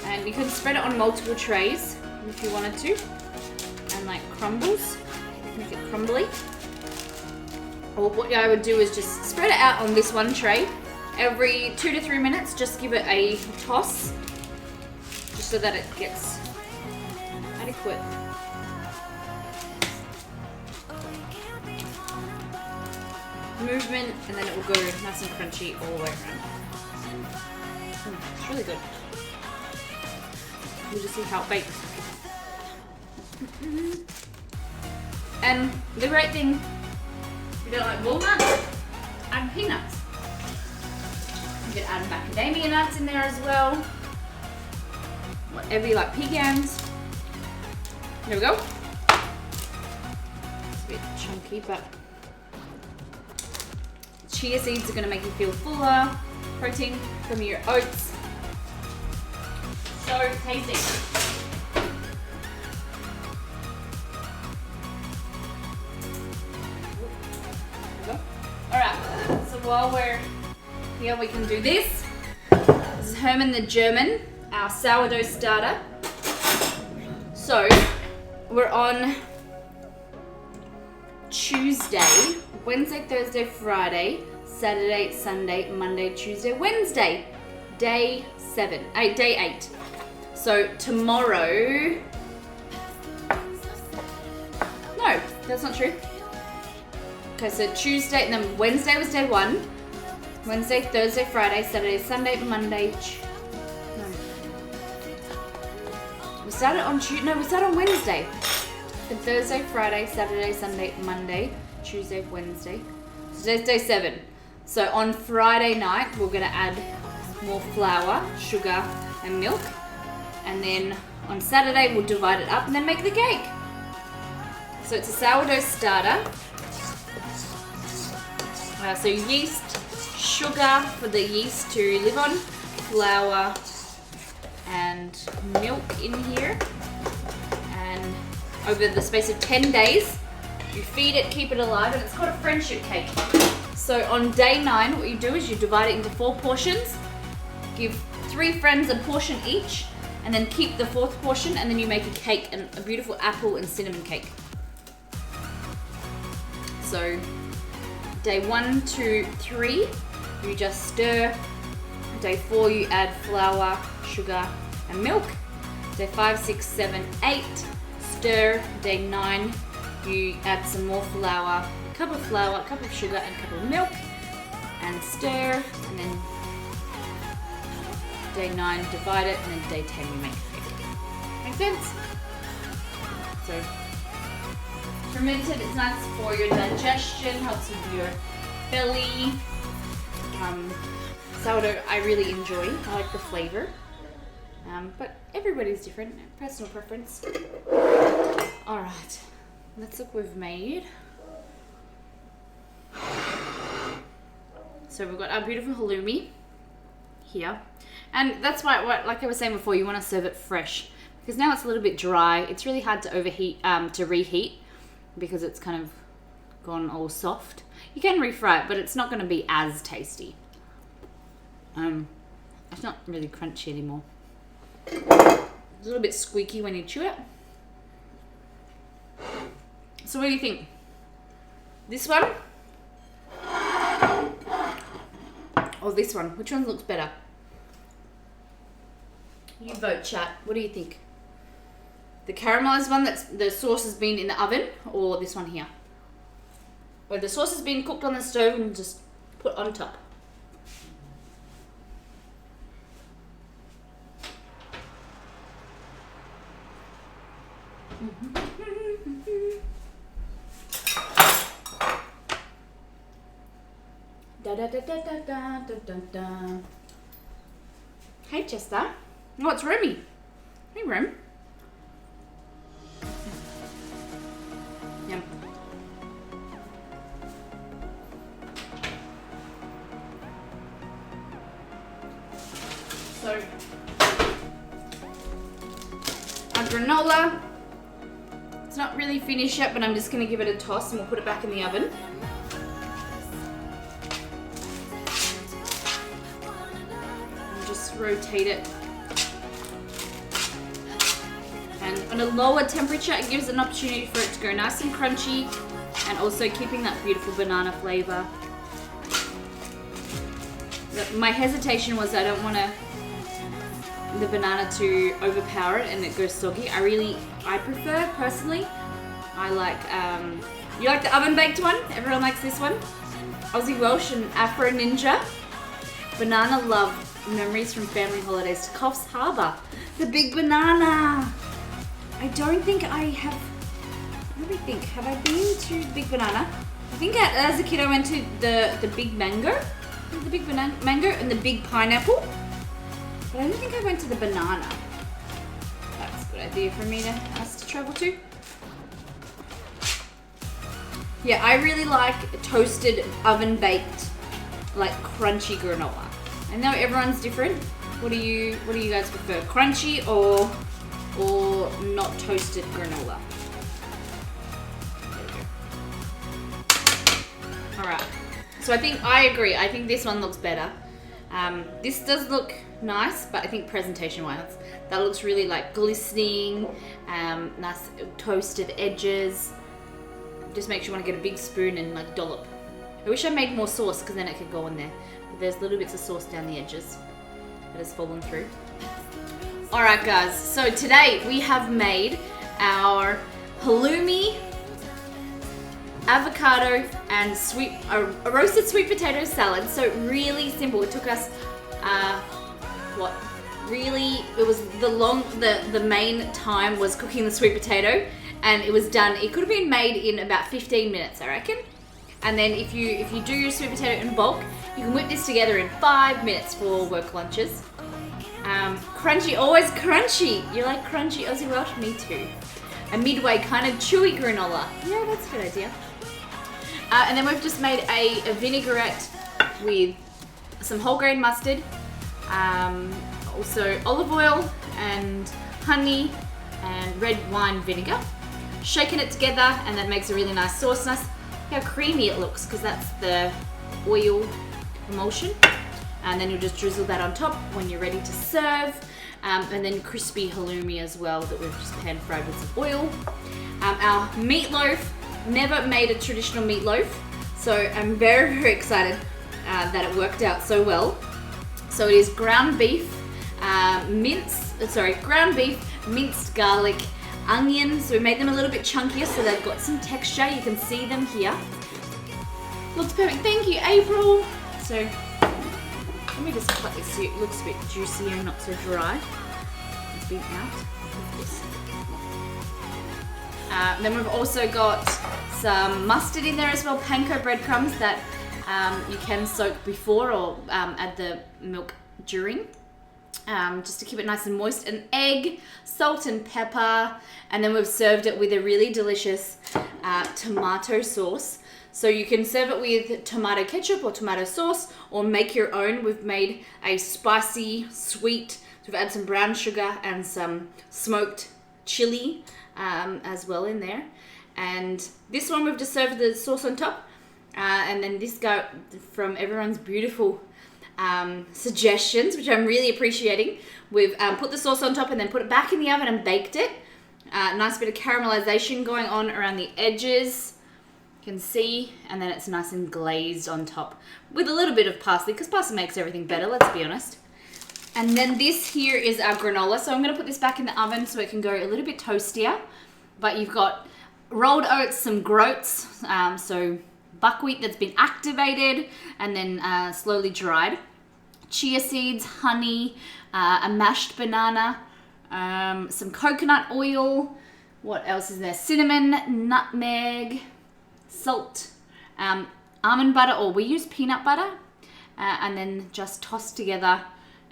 S1: and you can spread it on multiple trays if you wanted to, and like crumbles, make it crumbly. Or what I would do is just spread it out on this one tray. Every 2 to 3 minutes, just give it a toss, just so that it gets adequate. Movement, and then it will go nice and crunchy all the way around. It's really good. We'll just see how it bakes. And the great thing, if you don't like walnuts, add peanuts. You can add macadamia nuts in there as well. Whatever you like, pecans. There we go. It's a bit chunky, but chia seeds are going to make you feel fuller. Protein from your oats. So tasty. Alright, so while we're here we can do this. This is Herman the German, our sourdough starter. So we're on Tuesday, Wednesday, Thursday, Friday, Saturday, Sunday, Monday, Tuesday, Wednesday. Day 8. So tomorrow... No, that's not true. Okay, so Tuesday, and then Wednesday was day 1. Wednesday, Thursday, Friday, Saturday, Sunday, Monday... No. We started on Tuesday. No, we started on Wednesday. Then Thursday, Friday, Saturday, Sunday, Monday, Tuesday, Wednesday. So today's day 7. So on Friday night, we're going to add more flour, sugar, and milk. And then on Saturday, we'll divide it up and then make the cake. So it's a sourdough starter. So yeast, sugar for the yeast to live on, flour, and milk in here. And over the space of 10 days, you feed it, keep it alive, and it's called a friendship cake. So on day 9, what you do is you divide it into 4 portions, give 3 friends a portion each, and then keep the 4th portion, and then you make a cake, and a beautiful apple and cinnamon cake. So day 1, 2, 3, you just stir. Day 4, you add flour, sugar, and milk. Day 5, 6, 7, 8, stir. Day 9, you add some more flour, a cup of flour, a cup of sugar, and a cup of milk, and stir. And then day 9, divide it, and then day 10, you make a cake. Make sense? So, fermented, it's nice for your digestion, helps with your belly. Sourdough, I really enjoy. I like the flavor. But everybody's different, personal preference. Alright, let's look what we've made. So we've got our beautiful halloumi here. And that's why, like I was saying before, you want to serve it fresh. Because now it's a little bit dry. It's really hard to overheat, to reheat, because it's kind of gone all soft. You can refry it, but it's not going to be as tasty. It's not really crunchy anymore. It's a little bit squeaky when you chew it. So what do you think? This one? Or this one? Which one looks better? You vote, chat. What do you think? The caramelized one that's the sauce has been in the oven, or this one here? Where the sauce has been cooked on the stove and just put on top. Da da da da da da da da. Hey Chester. Oh, it's Remy. Hey Rem. Yum. So, our granola, it's not really finished yet, but I'm just going to give it a toss and we'll put it back in the oven. And just rotate it. And on a lower temperature, it gives an opportunity for it to go nice and crunchy, and also keeping that beautiful banana flavor. My hesitation was I don't want the banana to overpower it and it goes soggy. I prefer, personally, I like, you like the oven baked one? Everyone likes this one? Aussie Welsh and Afro Ninja. Banana love, memories from family holidays to Coffs Harbour. The big banana. I don't think I have, let me think, have I been to the big banana? I think as a kid I went to the big mango. The big mango and the big pineapple. But I don't think I went to the banana. That's a good idea for us to travel to. Yeah, I really like toasted, oven baked, like crunchy granola. I know everyone's different. What do you guys prefer? Crunchy or not toasted granola? There we go. Alright. So I agree. I think this one looks better. This does look nice, but I think presentation-wise, that looks really like glistening, nice toasted edges. Just makes you want to get a big spoon and like dollop. I wish I made more sauce because then it could go in there. But there's little bits of sauce down the edges that has fallen through. Alright guys, so today we have made our halloumi, avocado and a roasted sweet potato salad. So really simple. It took us it was the main time was cooking the sweet potato, and it was done. It could have been made in about 15 minutes, I reckon. And then if you do your sweet potato in bulk, you can whip this together in 5 minutes for work lunches. Crunchy, always crunchy. You like crunchy Aussie Welsh? Me too. A midway kind of chewy granola. Yeah, that's a good idea. And then we've just made a vinaigrette with some whole grain mustard, also olive oil and honey and red wine vinegar. Shaking it together, and that makes a really nice sauce. Nice how creamy it looks, because that's the oil emulsion. And then you'll just drizzle that on top when you're ready to serve. And then crispy halloumi as well that we've just pan fried with some oil. Our meatloaf, never made a traditional meatloaf, so I'm very, very excited that it worked out so well. So it is ground beef, minced garlic, onions. So we made them a little bit chunkier so they've got some texture. You can see them here. Looks perfect. Thank you, April. So let me just cut this so it looks a bit juicier and not so dry. It's beaten out with this. Then we've also got some mustard in there as well, panko breadcrumbs that you can soak before or add the milk during, just to keep it nice and moist. An egg, salt and pepper, and then we've served it with a really delicious tomato sauce. So you can serve it with tomato ketchup or tomato sauce, or make your own. We've made a spicy, sweet. We've added some brown sugar and some smoked chili as well in there. And this one we've just served the sauce on top. And then this go from everyone's beautiful suggestions, which I'm really appreciating. We've put the sauce on top and then put it back in the oven and baked it. Nice bit of caramelization going on around the edges. You can see, and then it's nice and glazed on top with a little bit of parsley, because parsley makes everything better, let's be honest. And then this here is our granola. So I'm going to put this back in the oven so it can go a little bit toastier. But you've got rolled oats, some groats, so buckwheat that's been activated and then slowly dried, chia seeds, honey, a mashed banana, some coconut oil. What else is there? Cinnamon, nutmeg, salt, almond butter, or we use peanut butter, and then just tossed together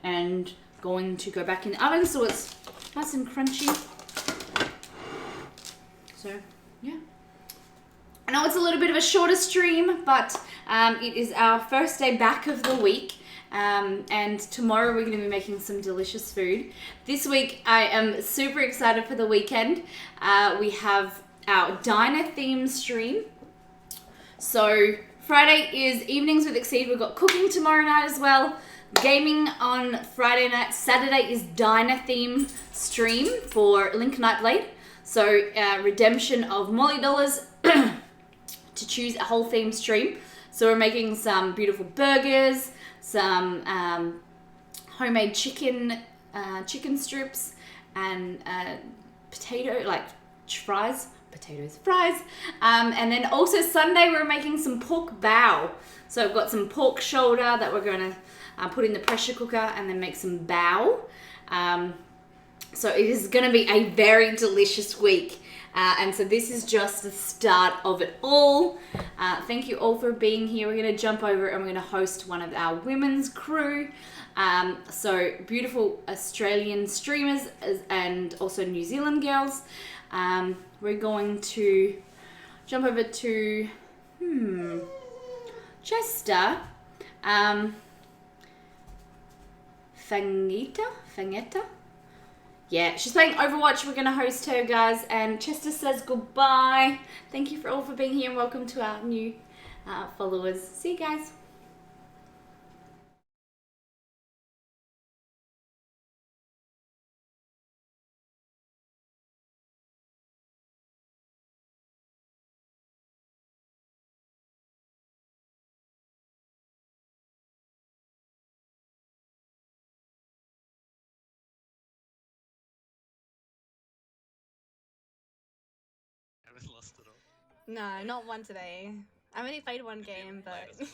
S1: and going to go back in the oven so it's nice and crunchy. So yeah, I know it's a little bit of a shorter stream, but it is our first day back of the week. And tomorrow we're going to be making some delicious food. This week I am super excited for the weekend. We have our diner theme stream. So Friday is evenings with Exceed. We've got cooking tomorrow night as well. Gaming on Friday night. Saturday is diner theme stream for Link Nightblade. So redemption of Molly dollars to choose a whole theme stream. So we're making some beautiful burgers, some homemade chicken strips, and potato, like fries. And then also Sunday we're making some pork bao. So I've got some pork shoulder that we're going to put in the pressure cooker and then make some bao. So it is going to be a very delicious week. And so this is just the start of it all. Thank you all for being here. We're going to jump over and we're going to host one of our women's crew. So beautiful Australian streamers and also New Zealand girls. We're going to jump over to Chester. Fangetta. Yeah, she's playing Overwatch. We're going to host her, guys. And Chester says goodbye. Thank you all for being here and welcome to our new followers. See you guys.
S3: haven't lost it all.
S4: No, not one today. I've only played one game, but